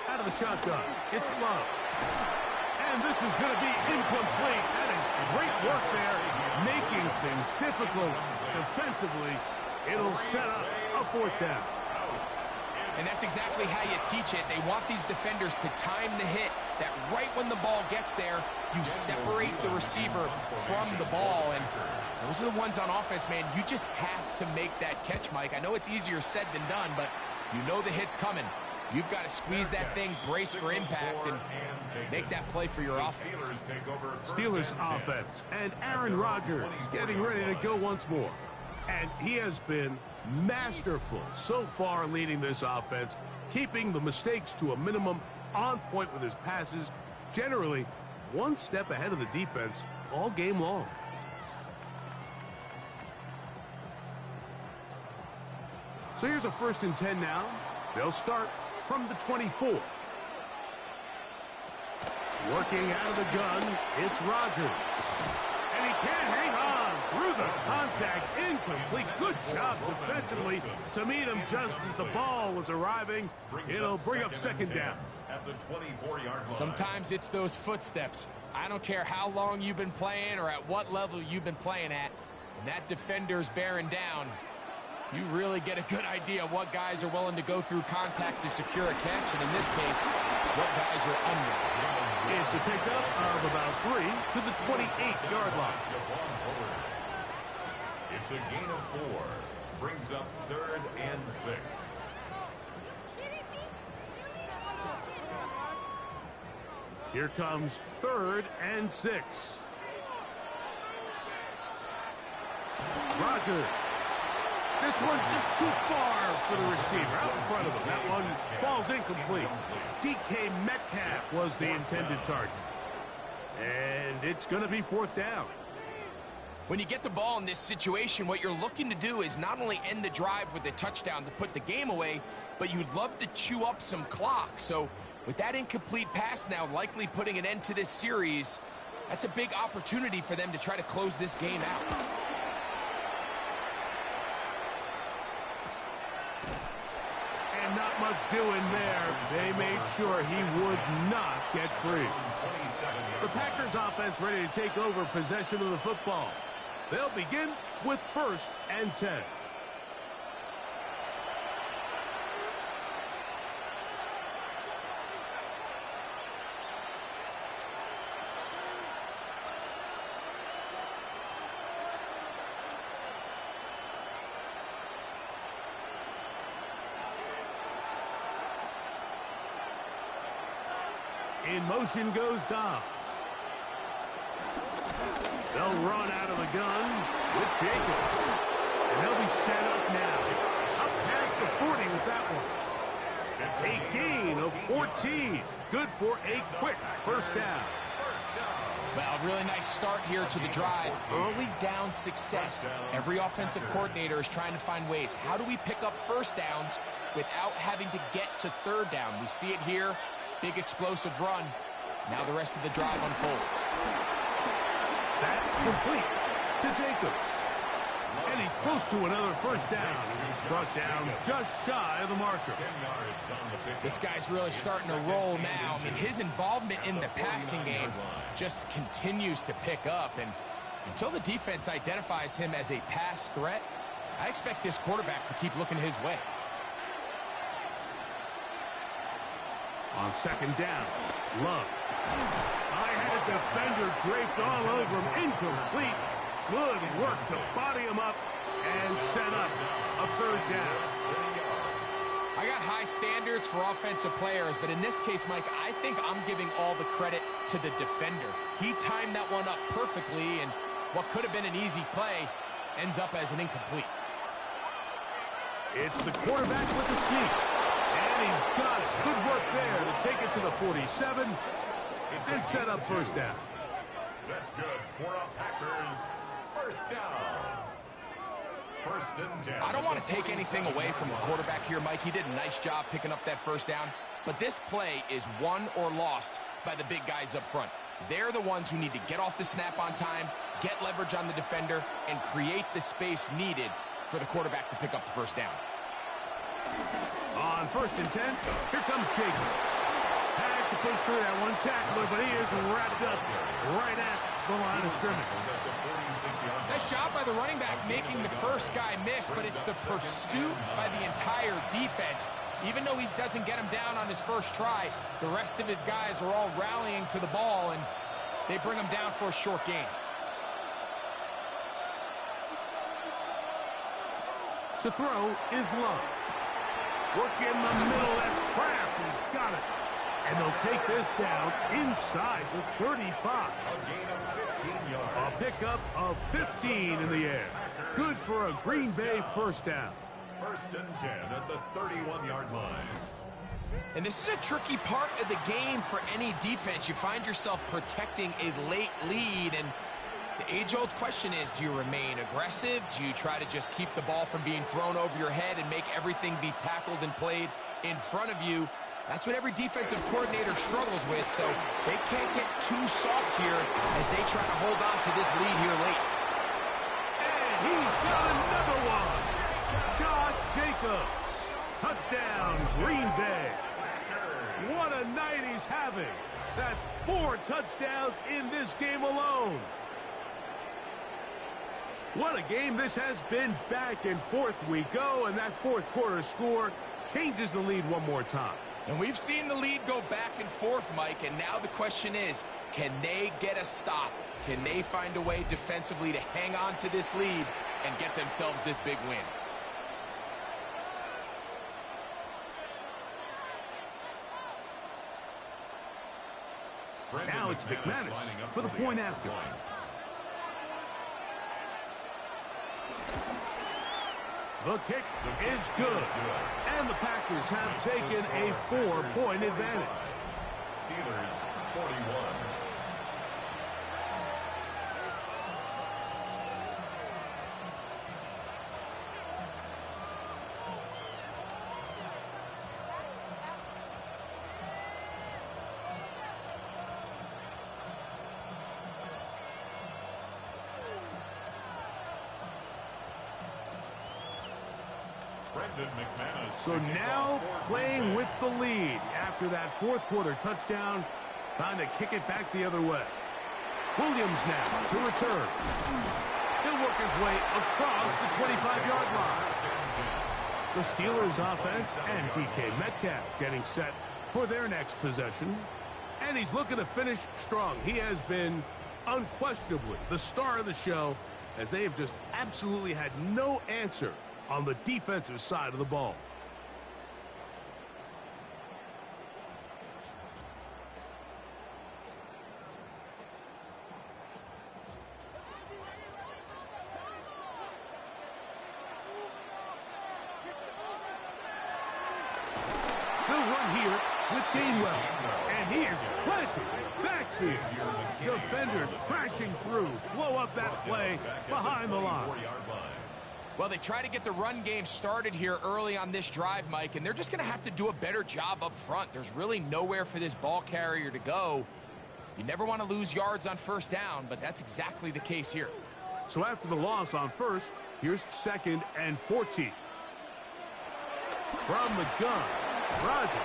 Out of the shotgun, it's Love. And this is going to be incomplete. That is great work there, making things difficult defensively. It'll set up a 4th down. And that's exactly how you teach it. They want these defenders to time the hit, that right when the ball gets there, you separate the receiver from the ball. And those are the ones on offense, man. You just have to make that catch, Mike. I know it's easier said than done, but you know the hit's coming. You've got to squeeze that thing, brace for impact, and make that play for your offense. Steelers offense, and Aaron Rodgers getting ready to go once more. And he has been masterful so far leading this offense, keeping the mistakes to a minimum, on point with his passes, generally one step ahead of the defense all game long. So here's a 1st and 10 now. They'll start from the 24. Working out of the gun, it's Rodgers. And he can't hang on through the contact. Incomplete. Good job defensively to meet him just as the ball was arriving. It'll bring up 2nd down. At the 24-yard line. Sometimes it's those footsteps. I don't care how long you've been playing or at what level you've been playing at. When that defender's bearing down, you really get a good idea of what guys are willing to go through contact to secure a catch, and in this case, what guys are under. It's a pickup of about 3 to the 28-yard line. It's a gain of 4. Brings up 3rd and 6. Here comes 3rd and 6. Rodgers. This one just too far for the receiver out in front of him. That one falls incomplete. DK Metcalf was the intended target. And it's going to be 4th down. When you get the ball in this situation, what you're looking to do is not only end the drive with a touchdown to put the game away, but you'd love to chew up some clock. So with that incomplete pass now likely putting an end to this series, that's a big opportunity for them to try to close this game out. And not much doing there. They made sure he would not get free. The Packers offense ready to take over possession of the football. They'll begin with 1st and 10. In motion goes Dobbs. They'll run out of the gun with Jacobs. And they'll be set up now. Up past the 40 with that one. A gain of 14. Good for a quick 1st down. Well, really nice start here to the drive. Early down success. Every offensive coordinator is trying to find ways. How do we pick up 1st downs without having to get to 3rd down? We see it here. Big explosive run. Now the rest of the drive unfolds. That complete to Jacobs. And he's close to another 1st down. He's brought down just shy of the marker. This guy's really starting to roll now. I mean, his involvement in the passing game just continues to pick up. And until the defense identifies him as a pass threat, I expect this quarterback to keep looking his way. On 2nd down, Love. I had a defender draped all over him. Incomplete. Good work to body him up and set up a 3rd down. I got high standards for offensive players, but in this case, Mike, I think I'm giving all the credit to the defender. He timed that one up perfectly, and what could have been an easy play ends up as an incomplete. It's the quarterback with the sneak. And he's got it. Good work there to take it to the 47 and set up 1st down. That's good for a Packers 1st down. 1st and 10. I don't want to take anything away from the quarterback here, Mike. He did a nice job picking up that 1st down. But this play is won or lost by the big guys up front. They're the ones who need to get off the snap on time, get leverage on the defender, and create the space needed for the quarterback to pick up the 1st down. On 1st and 10, here comes Jacobs. Had to push through that one tackler, but he is wrapped up right at the line of scrimmage. Nice job by the running back making the 1st guy miss, but it's the pursuit by the entire defense. Even though he doesn't get him down on his 1st try, the rest of his guys are all rallying to the ball, and they bring him down for a short gain. To throw is Love. Work in the middle, that's Kraft, he's got it. And they'll take this down inside the 35. A gain of 15 yards. A pickup of 15 in the air. Good for a Green Bay first down. 1st and 10 at the 31-yard line. And this is a tricky part of the game for any defense. You find yourself protecting a late lead, and the age-old question is, do you remain aggressive? Do you try to just keep the ball from being thrown over your head and make everything be tackled and played in front of you? That's what every defensive coordinator struggles with, so they can't get too soft here as they try to hold on to this lead here late. And he's got another one. Josh Jacobs. Touchdown, Green Bay. What a night he's having. That's 4 touchdowns in this game alone. What a game this has been. Back and forth we go, and that fourth quarter score changes the lead one more time. And we've seen the lead go back and forth, Mike, and now the question is, can they get a stop? Can they find a way defensively to hang on to this lead and get themselves this big win? Now it's McManus for the point after. The kick is good. And the Packers have taken a 4-point advantage. Steelers 41. So now playing with the lead after that fourth quarter touchdown, trying to kick it back the other way. Williams now to return. He'll work his way across the 25-yard line. The Steelers offense and DK Metcalf getting set for their next possession. And he's looking to finish strong. He has been unquestionably the star of the show, as they have just absolutely had no answer on the defensive side of the ball. They'll run here with Gainwell, and he is planted backfield. Defenders crashing through, blow up that play behind the line. Well, they try to get the run game started here early on this drive, Mike, and they're just going to have to do a better job up front. There's really nowhere for this ball carrier to go. You never want to lose yards on first down, but that's exactly the case here. So after the loss on first, here's 2nd and 14. From the gun, Rodgers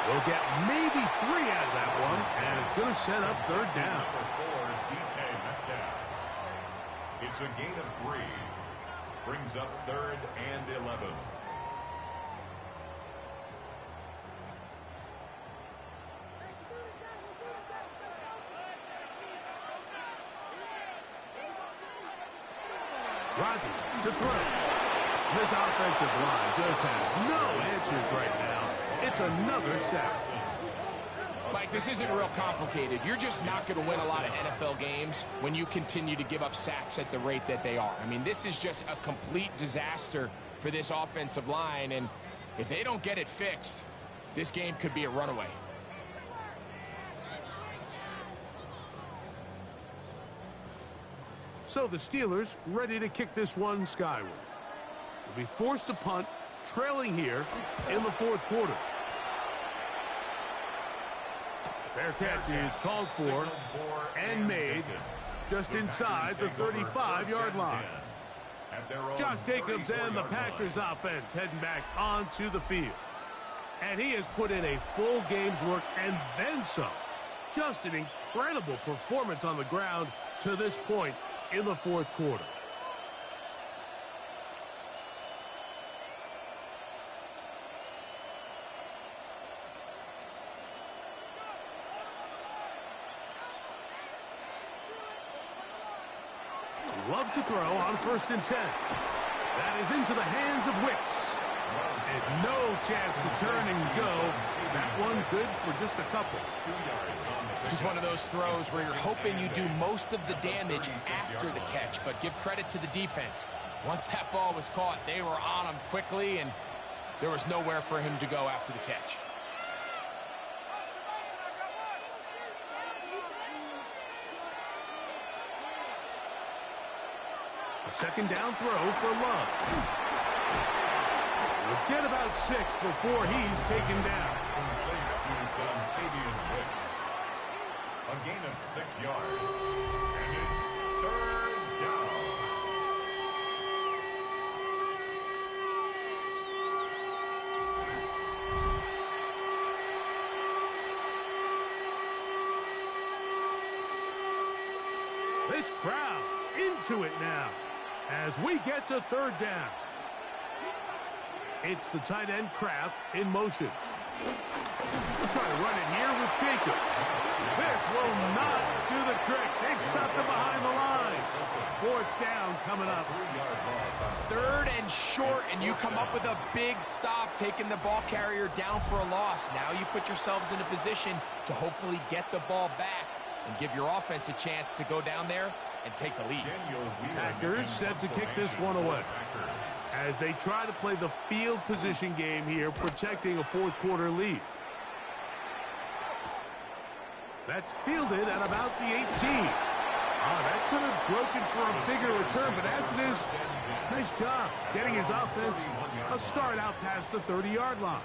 will get maybe 3 out of that one, and it's going to set up 3rd down. It's a gain of 3. Brings up 3rd and 11. Rodgers to throw. This offensive line just has no answers right now. It's another sack. Mike, this isn't real complicated. You're just not going to win a lot of NFL games when you continue to give up sacks at the rate that they are. I mean, this is just a complete disaster for this offensive line, and if they don't get it fixed, this game could be a runaway. So the Steelers ready to kick this one skyward. They'll be forced to punt, trailing here in the fourth quarter. Fair catch is called for and made just inside the 35-yard line. Josh Jacobs and the Packers offense heading back onto the field. And he has put in a full game's work and then some. Just an incredible performance on the ground to this point in the fourth quarter. Love to throw on 1st and 10. That is into the hands of Wicks. And no chance to turn and go. That one good for just a couple. 2 yards on the This is one of those throws where you're hoping you do most of the damage after the catch, but give credit to the defense. Once that ball was caught, they were on him quickly, and there was nowhere for him to go after the catch. A second down throw for Love. We'll get about 6 before he's taken down. A gain of 6 yards. And it's 3rd down. This crowd into it now as we get to 3rd down. It's the tight end Kraft in motion. We'll try to run it here with Jacobs. This will not do the trick. They've stopped him behind the line. 4th down coming up. 3rd and short, and you come up with a big stop, taking the ball carrier down for a loss. Now you put yourselves in a position to hopefully get the ball back and give your offense a chance to go down there and take the lead. Packers set to kick this one away as they try to play the field position game here, protecting a 4th quarter lead. That's fielded at about the 18. That could have broken for a bigger return, but as it is, nice job getting his offense a start out past the 30-yard line.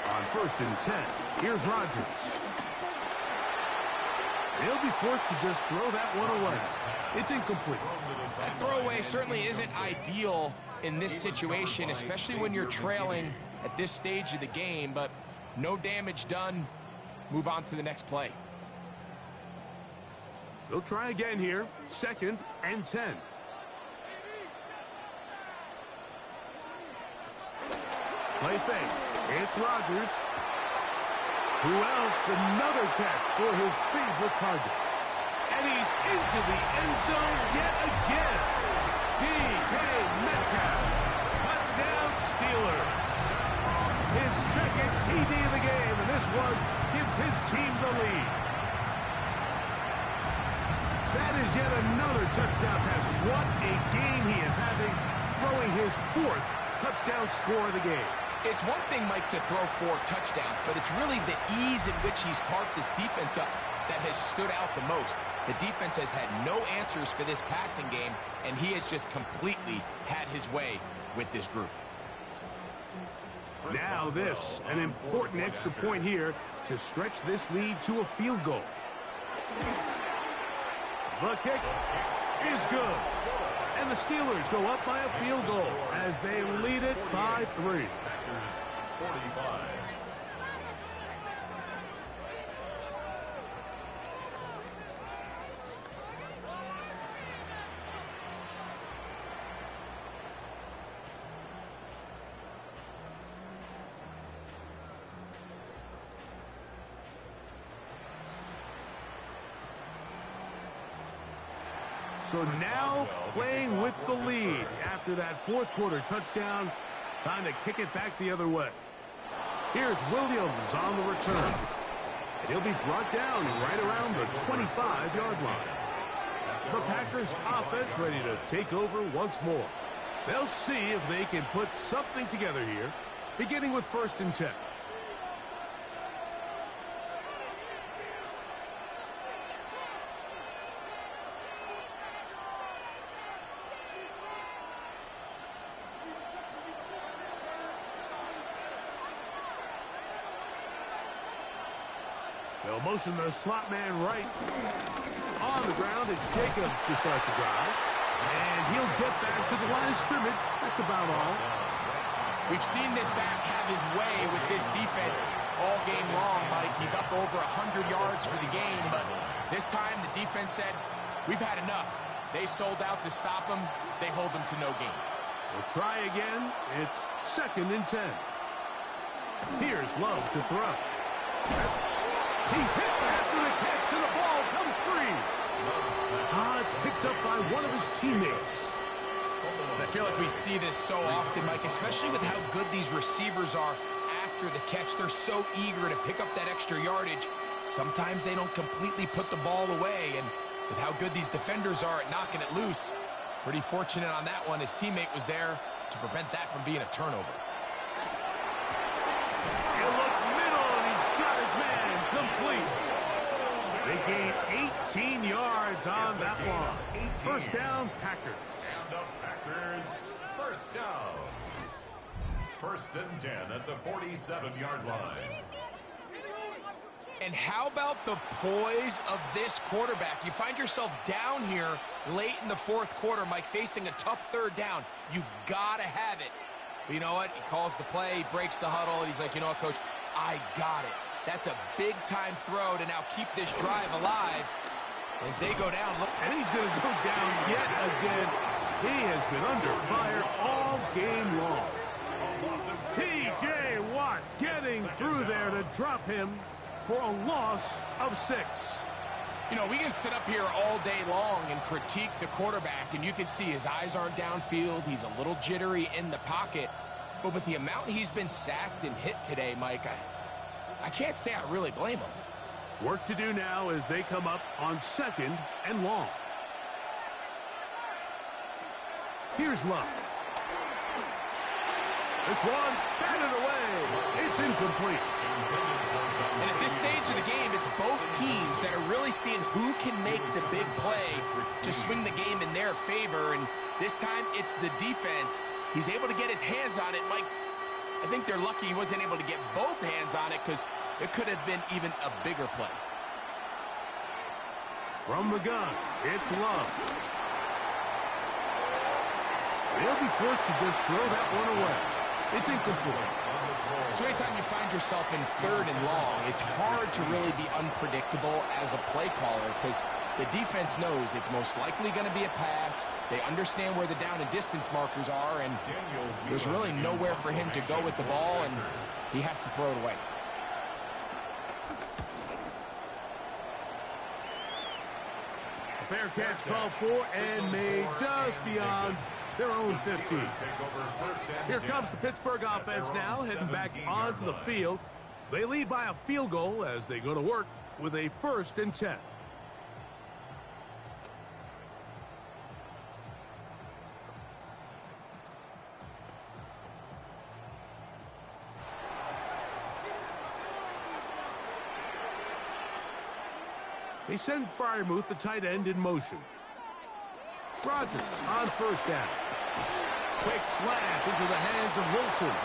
On 1st and 10, here's Rodgers. He'll be forced to just throw that one away. It's incomplete. That throwaway certainly isn't ideal in this situation, especially when you're trailing at this stage of the game, but no damage done. Move on to the next play. They'll try again here. 2nd and 10. Play fake. It's Rodgers. Who else? Another catch for his favorite target. And he's into the end zone yet again. D.K. Metcalf. Touchdown Steelers. His 2nd TD of the game, and this one gives his team the lead. That is yet another touchdown pass. What a game he is having, throwing his 4th touchdown score of the game. It's one thing, Mike, to throw 4 touchdowns, but it's really the ease in which he's carved this defense up that has stood out the most. The defense has had no answers for this passing game, and he has just completely had his way with this group. Now this, an important extra point here to stretch this lead to a field goal. The kick is good. And the Steelers go up by a field goal as they lead it by 3. 45. So now playing with the lead after that 4th quarter touchdown. Time to kick it back the other way. Here's Williams on the return. And he'll be brought down right around the 25-yard line. The Packers offense ready to take over once more. They'll see if they can put something together here, beginning with 1st and 10. They'll motion the slot man right. On the ground, it's Jacobs to start the drive. And he'll get back to the line of scrimmage. That's about all. We've seen this back have his way with this defense all game long, Mike. He's up over 100 yards for the game, but this time the defense said, we've had enough. They sold out to stop him. They hold him to no gain. We'll try again. It's 2nd and 10. Here's Love to throw. He's hit after the catch, and the ball comes free. It's picked up by one of his teammates. I feel like we see this so often, Mike, especially with how good these receivers are after the catch. They're so eager to pick up that extra yardage. Sometimes they don't completely put the ball away, and with how good these defenders are at knocking it loose, pretty fortunate on that one. His teammate was there to prevent that from being a turnover. He'll look middle, and he's got his man complete. They gain 18 yards on that one. First down, Packers. And the Packers, first down. 1st and 10 at the 47-yard line. And how about the poise of this quarterback? You find yourself down here late in the 4th quarter, Mike, facing a tough 3rd down. You've got to have it. But you know what? He calls the play, he breaks the huddle, and he's like, you know what, Coach? I got it. That's a big-time throw to now keep this drive alive as they go down. Look, and he's going to go down yet again. He has been under fire all game long. T.J. Watt getting through there to drop him for a loss of 6. You know, we can sit up here all day long and critique the quarterback, and you can see his eyes aren't downfield. He's a little jittery in the pocket. But with the amount he's been sacked and hit today, Mike, I can't say I really blame him. Work to do now as they come up on 2nd and long. Here's Love. This one, batted away. It's incomplete. And at this stage of the game, it's both teams that are really seeing who can make the big play to swing the game in their favor. And this time, it's the defense. He's able to get his hands on it. Mike, I think they're lucky he wasn't able to get both hands on it because it could have been even a bigger play. From the gun, it's Love. They'll be forced to just throw that one away. It's incomplete. So anytime you find yourself in 3rd and long, it's hard to really be unpredictable as a play caller because the defense knows it's most likely going to be a pass. They understand where the down and distance markers are, and there's really nowhere for him to go with the ball, and he has to throw it away. A fair catch called for and made just beyond their own 50. Here comes the Pittsburgh offense now, heading back onto the field. They lead by a field goal as they go to work with a 1st and 10. They send Freiermuth, the tight end, in motion. Rodgers on 1st down. Quick slant into the hands of Wilson.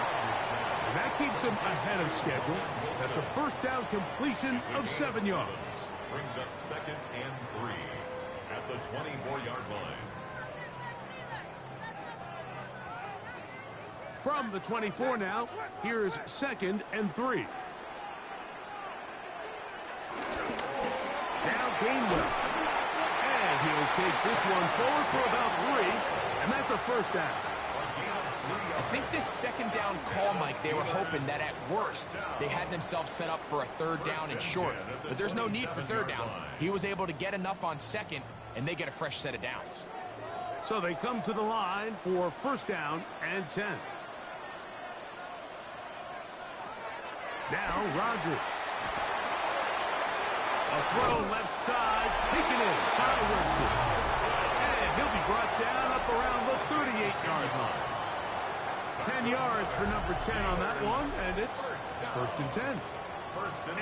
And that keeps him ahead of schedule. That's a 1st down completion of 7 yards. Brings up 2nd and 3 at the 24-yard line. From the 24 now, here's 2nd and 3. Now Gainwell. And he'll take this one forward for about 3, and that's a 1st down. I think this 2nd down call, Mike, they were hoping that at worst they had themselves set up for a 3rd down and short. But there's no need for 3rd down. He was able to get enough on 2nd, and they get a fresh set of downs. So they come to the line for 1st down and 10. Now Rodgers. A throw left side, taken in by Wilson. And he'll be brought down up around the 38-yard line. 10 yards for number 10 on that one, and it's 1st and 10.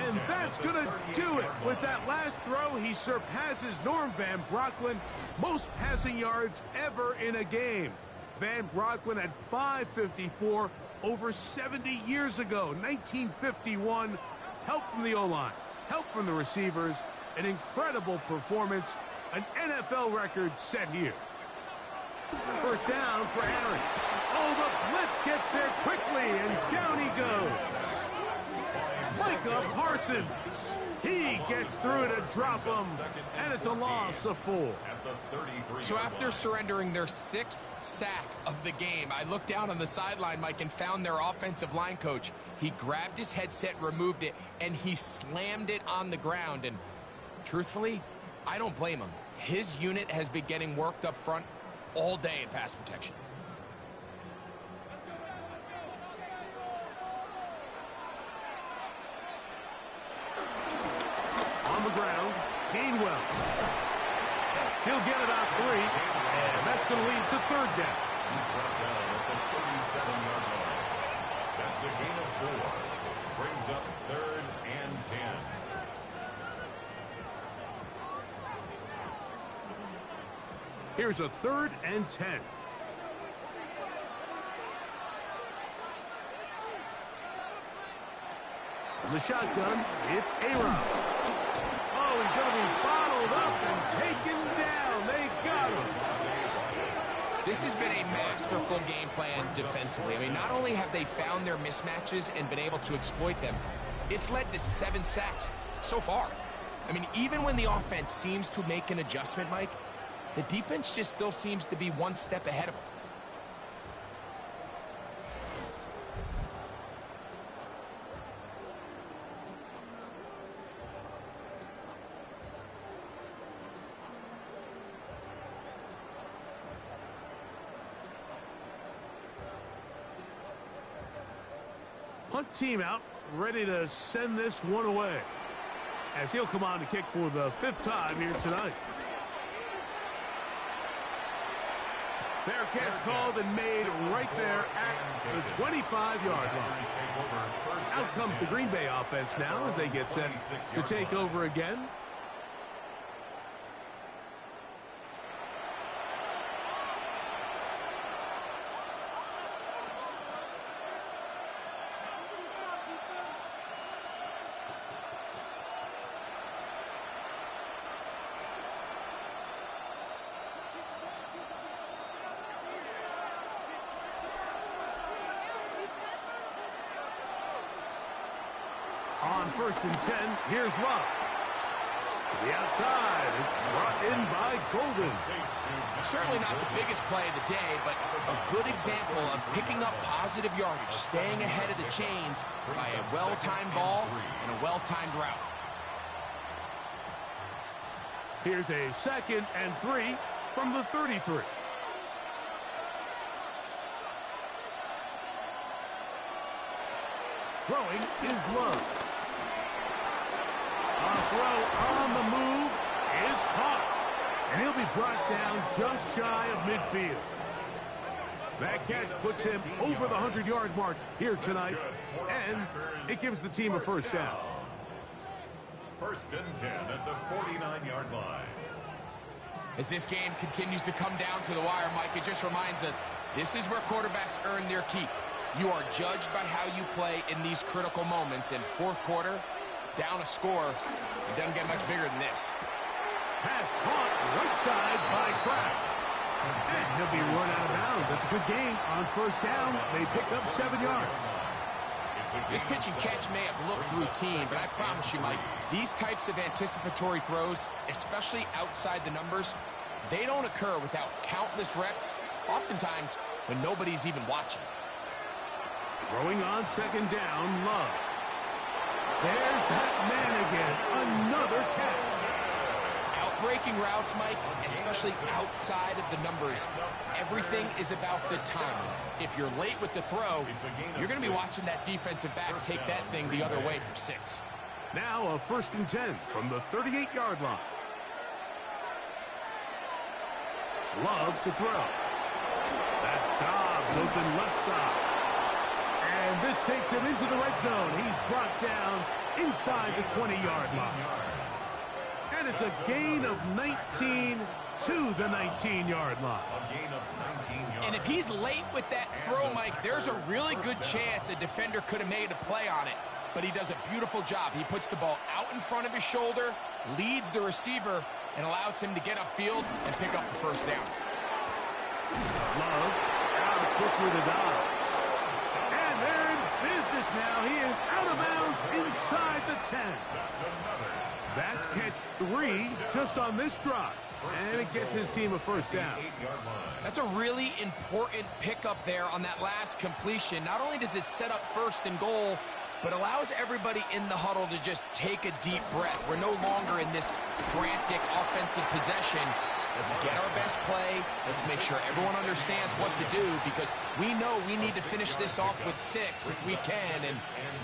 And that's going to do it. With that last throw, he surpasses Norm Van Brocklin, most passing yards ever in a game. Van Brocklin at 554 over 70 years ago, 1951. Help from the O-line, help from the receivers, an incredible performance, an NFL record set here. First down for Aaron. Oh, the blitz gets there quickly, and down he goes. Micah Parsons. He gets through to drop him, and it's a loss of 4. So after surrendering their 6th sack of the game, I looked down on the sideline, Mike, and found their offensive line coach. He grabbed his headset, removed it, and he slammed it on the ground. And truthfully, I don't blame him. His unit has been getting worked up front all day in pass protection. On the ground, Gainwell. He'll get about 3, and that's going to lead to 3rd down. He's brought down at the 37-yard line. That's a gain of 4. Brings up 3rd and 10. Here's a 3rd and 10. From the shotgun, it's A-Rod. Oh, he's going to be bottled up and taken down. They got him. This has been a masterful game plan defensively. I mean, not only have they found their mismatches and been able to exploit them, it's led to 7 sacks so far. I mean, even when the offense seems to make an adjustment, Mike, the defense just still seems to be one step ahead of them. Punt team out, ready to send this one away, as he'll come on to kick for the 5th time here tonight. Fair catch called and made right there at the 25-yard line. Out comes the Green Bay offense now as they get set to take over again. On 1st and 10, here's Love. To the outside, it's brought in by Golden. Certainly not the biggest play of the day, but a good example of picking up positive yardage, staying ahead of the chains by a well-timed ball and a well-timed route. Here's a 2nd and 3 from the 33. Throwing is Love. A throw on the move is caught, and he'll be brought down just shy of midfield. That catch puts him over the 100-yard mark here tonight, and it gives the team a 1st down. 1st and 10 at the 49-yard line. As this game continues to come down to the wire, Mike, it just reminds us this is where quarterbacks earn their keep. You are judged by how you play in these critical moments. In 4th quarter, down a score, it doesn't get much bigger than this. Pass caught right side by Kraft. And he'll be run out of bounds. That's a good gain on 1st down. They pick up 7 yards. This pitch and catch may have looked routine, but I promise you, Mike, these types of anticipatory throws, especially outside the numbers, they don't occur without countless reps, oftentimes when nobody's even watching. Throwing on 2nd down, Love. There's that man again. Another catch. Outbreaking routes, Mike, especially outside of the numbers, everything is about the timing. If you're late with the throw, you're going to be watching that defensive back take that thing the other way for 6. Now a 1st and 10 from the 38-yard line. Love to throw. That's Dobbs open left side. And this takes him into the red zone. He's brought down inside the 20-yard line. And it's a gain of 19 to the 19-yard line. And if he's late with that throw, Mike, there's a really good chance a defender could have made a play on it. But he does a beautiful job. He puts the ball out in front of his shoulder, leads the receiver, and allows him to get upfield and pick up the 1st down. Love out quickly to Dobbs. And they're in business now. He is out of bounds inside the 10. That's catch 3 just on this drive. And it gets his team a first down. That's a really important pickup there on that last completion. Not only does it set up 1st and goal, but allows everybody in the huddle to just take a deep breath. We're no longer in this frantic offensive possession. Let's get our best play. Let's make sure everyone understands what to do, because we know we need to finish this off with 6 if we can. And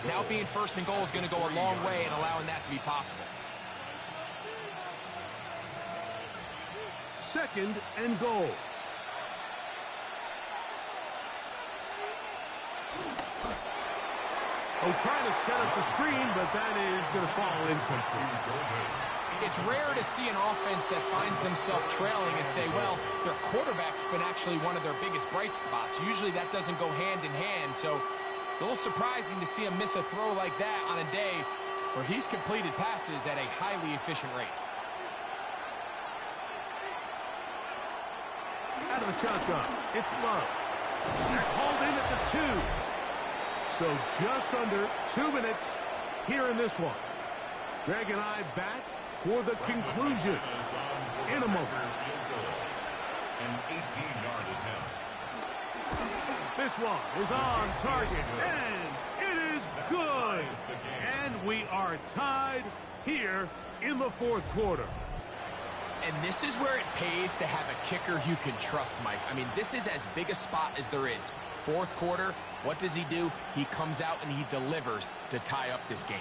now being 1st and goal is going to go a long way in allowing that to be possible. 2nd and goal. Oh, trying to set up the screen, but that is going to fall incomplete. It's rare to see an offense that finds themselves trailing and say, well, their quarterback's been actually one of their biggest bright spots. Usually that doesn't go hand in hand, so it's a little surprising to see him miss a throw like that on a day where he's completed passes at a highly efficient rate. Out of the shotgun, it's Love. They're called in at the 2. So just under 2 minutes here in this one. Greg and I back for the conclusion in a moment. An 18-yard attempt. This one is on target, and it is good. And we are tied here in the 4th quarter. And this is where it pays to have a kicker you can trust, Mike. I mean, this is as big a spot as there is. 4th quarter, what does he do? He comes out and he delivers to tie up this game.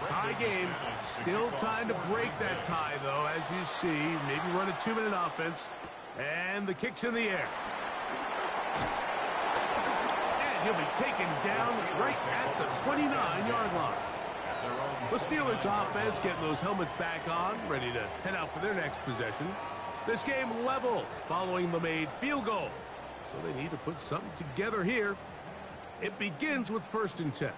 Tie game. Still time to break that tie, though, as you see. Maybe run a 2-minute offense. And the kick's in the air. And he'll be taken down right at the 29-yard line. The Steelers offense getting those helmets back on, ready to head out for their next possession. This game level following the made field goal. So they need to put something together here. It begins with 1st and 10.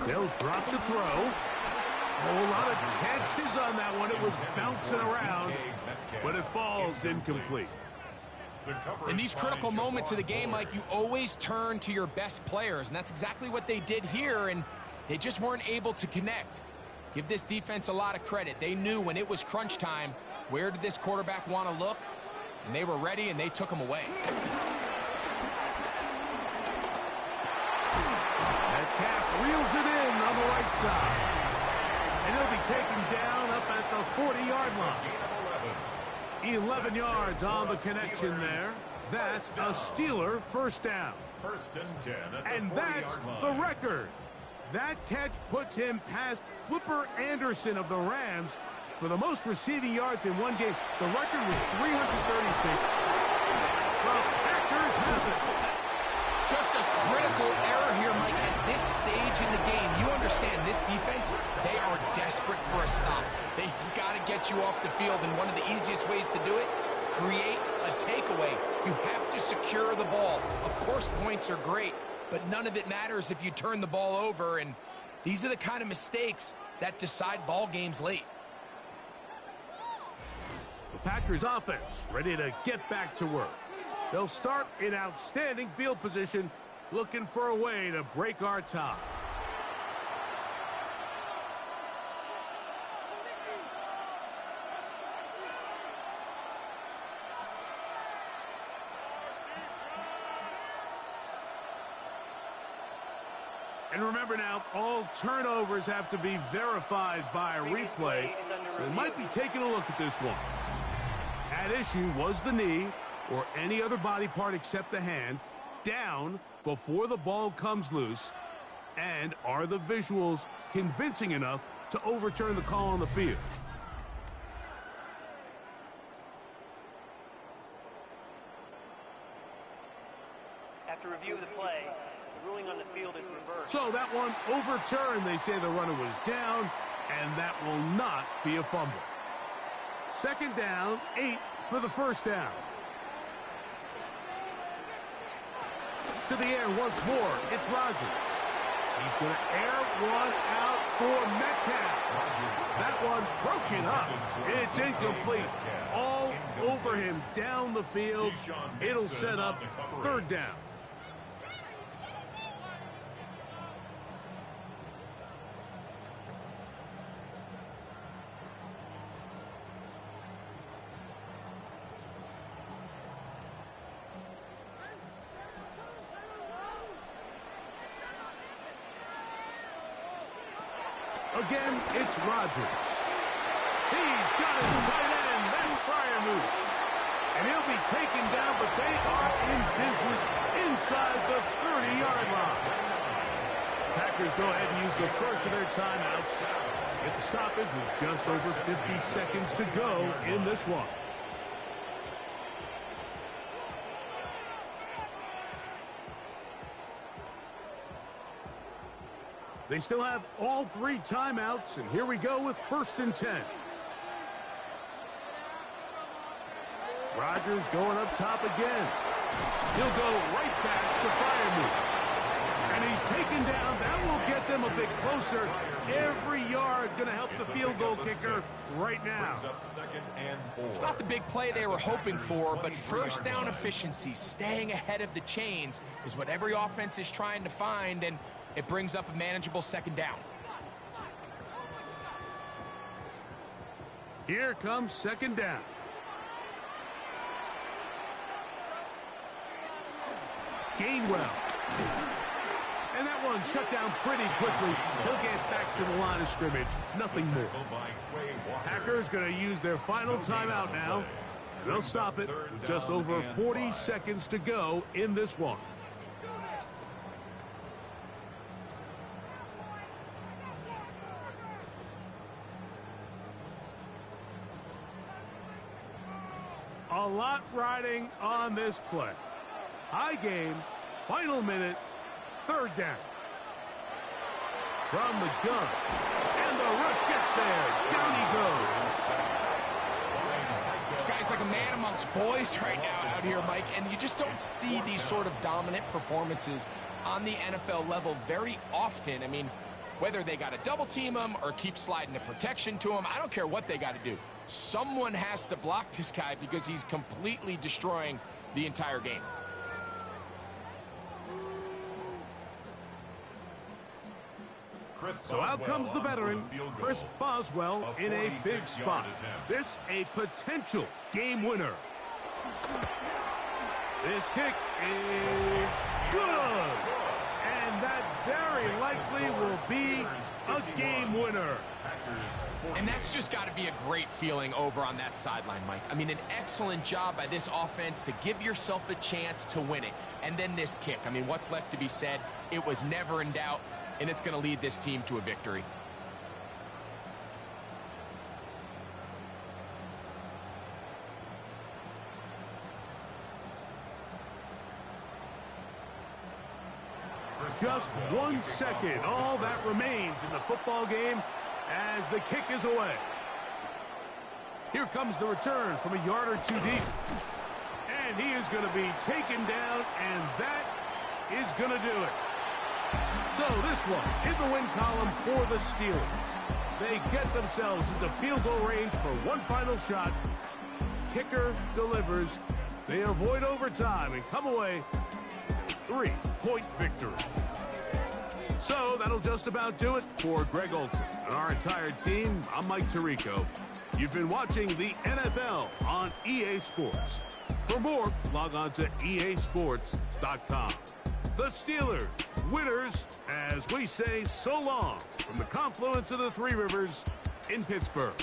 They'll drop to throw. A whole lot of chances on that one. It was bouncing around, but it falls incomplete. In these critical moments of the game, Mike, you always turn to your best players, and that's exactly what they did here, and they just weren't able to connect. Give this defense a lot of credit. They knew when it was crunch time, where did this quarterback want to look, and they were ready, and they took him away. Reels it in on the right side. And he'll be taken down up at the 40-yard line. 11 yards on the connection there. That's a Steeler first down. 1st and 10 at the and that's 40-yard the line. record. That catch puts him past Flipper Anderson of the Rams for the most receiving yards in one game. The record was 336. The Packers have it. Just a critical error here, Mike, at this stage in the game. You understand this defense, they are desperate for a stop. They've got to get you off the field, and one of the easiest ways to do it, create a takeaway. You have to secure the ball. Of course, points are great, but none of it matters if you turn the ball over, and these are the kind of mistakes that decide ball games late. The Packers offense ready to get back to work. They'll start in outstanding field position, looking for a way to break our tie. And remember now, all turnovers have to be verified by a replay, so they might be taking a look at this one. At issue was the knee, or any other body part except the hand, down before the ball comes loose, and are the visuals convincing enough to overturn the call on the field? After review of the play, the ruling on the field is reversed. So that one overturned. They say the runner was down, and that will not be a fumble. Second down, 8 for the first down. To the air once more, it's Rodgers. He's going to air one out for Metcalf. That one broken up. It's incomplete. All over him down the field. It'll set up third down. Again, it's Rodgers. He's got his tight end. That's Freiermuth. And he'll be taken down, but they are in business inside the 30-yard line. Packers go ahead and use the first of their timeouts. Get the stoppage with just over 50 seconds to go in this one. They still have all 3 timeouts, and here we go with 1st and 10. Rodgers going up top again. He'll go right back to Freiermuth. And he's taken down. That will get them a bit closer. Every yard going to help the field goal kicker right now. It's not the big play they were hoping for, but first down efficiency, staying ahead of the chains, is what every offense is trying to find, and it brings up a manageable second down. Here comes second down. Gainwell. And that one shut down pretty quickly. He'll get back to the line of scrimmage. Nothing more. Packers going to use their final timeout now. They'll stop it with just over 40 seconds to go in this one. A lot riding on this play. High game, final minute, third down. From the gun, and the rush gets there. Down he goes. This guy's like a man amongst boys right now out here, Mike, and you just don't see these sort of dominant performances on the NFL level very often. I mean, whether they got to double team him or keep sliding the protection to him, I don't care what they got to do. Someone has to block this guy because he's completely destroying the entire game. So out comes the veteran, Chris Boswell, in a big spot. This a potential game winner. This kick is good. And that very likely will be a game winner. And that's just got to be a great feeling over on that sideline, Mike. I mean, an excellent job by this offense to give yourself a chance to win it. And then this kick. I mean, what's left to be said? It was never in doubt, and it's going to lead this team to a victory. Just 1 second, all that remains in the football game as the kick is away. Here comes the return from a yard or 2 deep. And he is going to be taken down, and that is going to do it. So this one in the win column for the Steelers. They get themselves into field goal range for one final shot. Kicker delivers. They avoid overtime and come away with a 3-point victory. So that'll just about do it for Greg Olson and our entire team. I'm Mike Tirico. You've been watching the NFL on EA Sports. For more, log on to easports.com. The Steelers, winners, as we say so long from the confluence of the Three Rivers in Pittsburgh.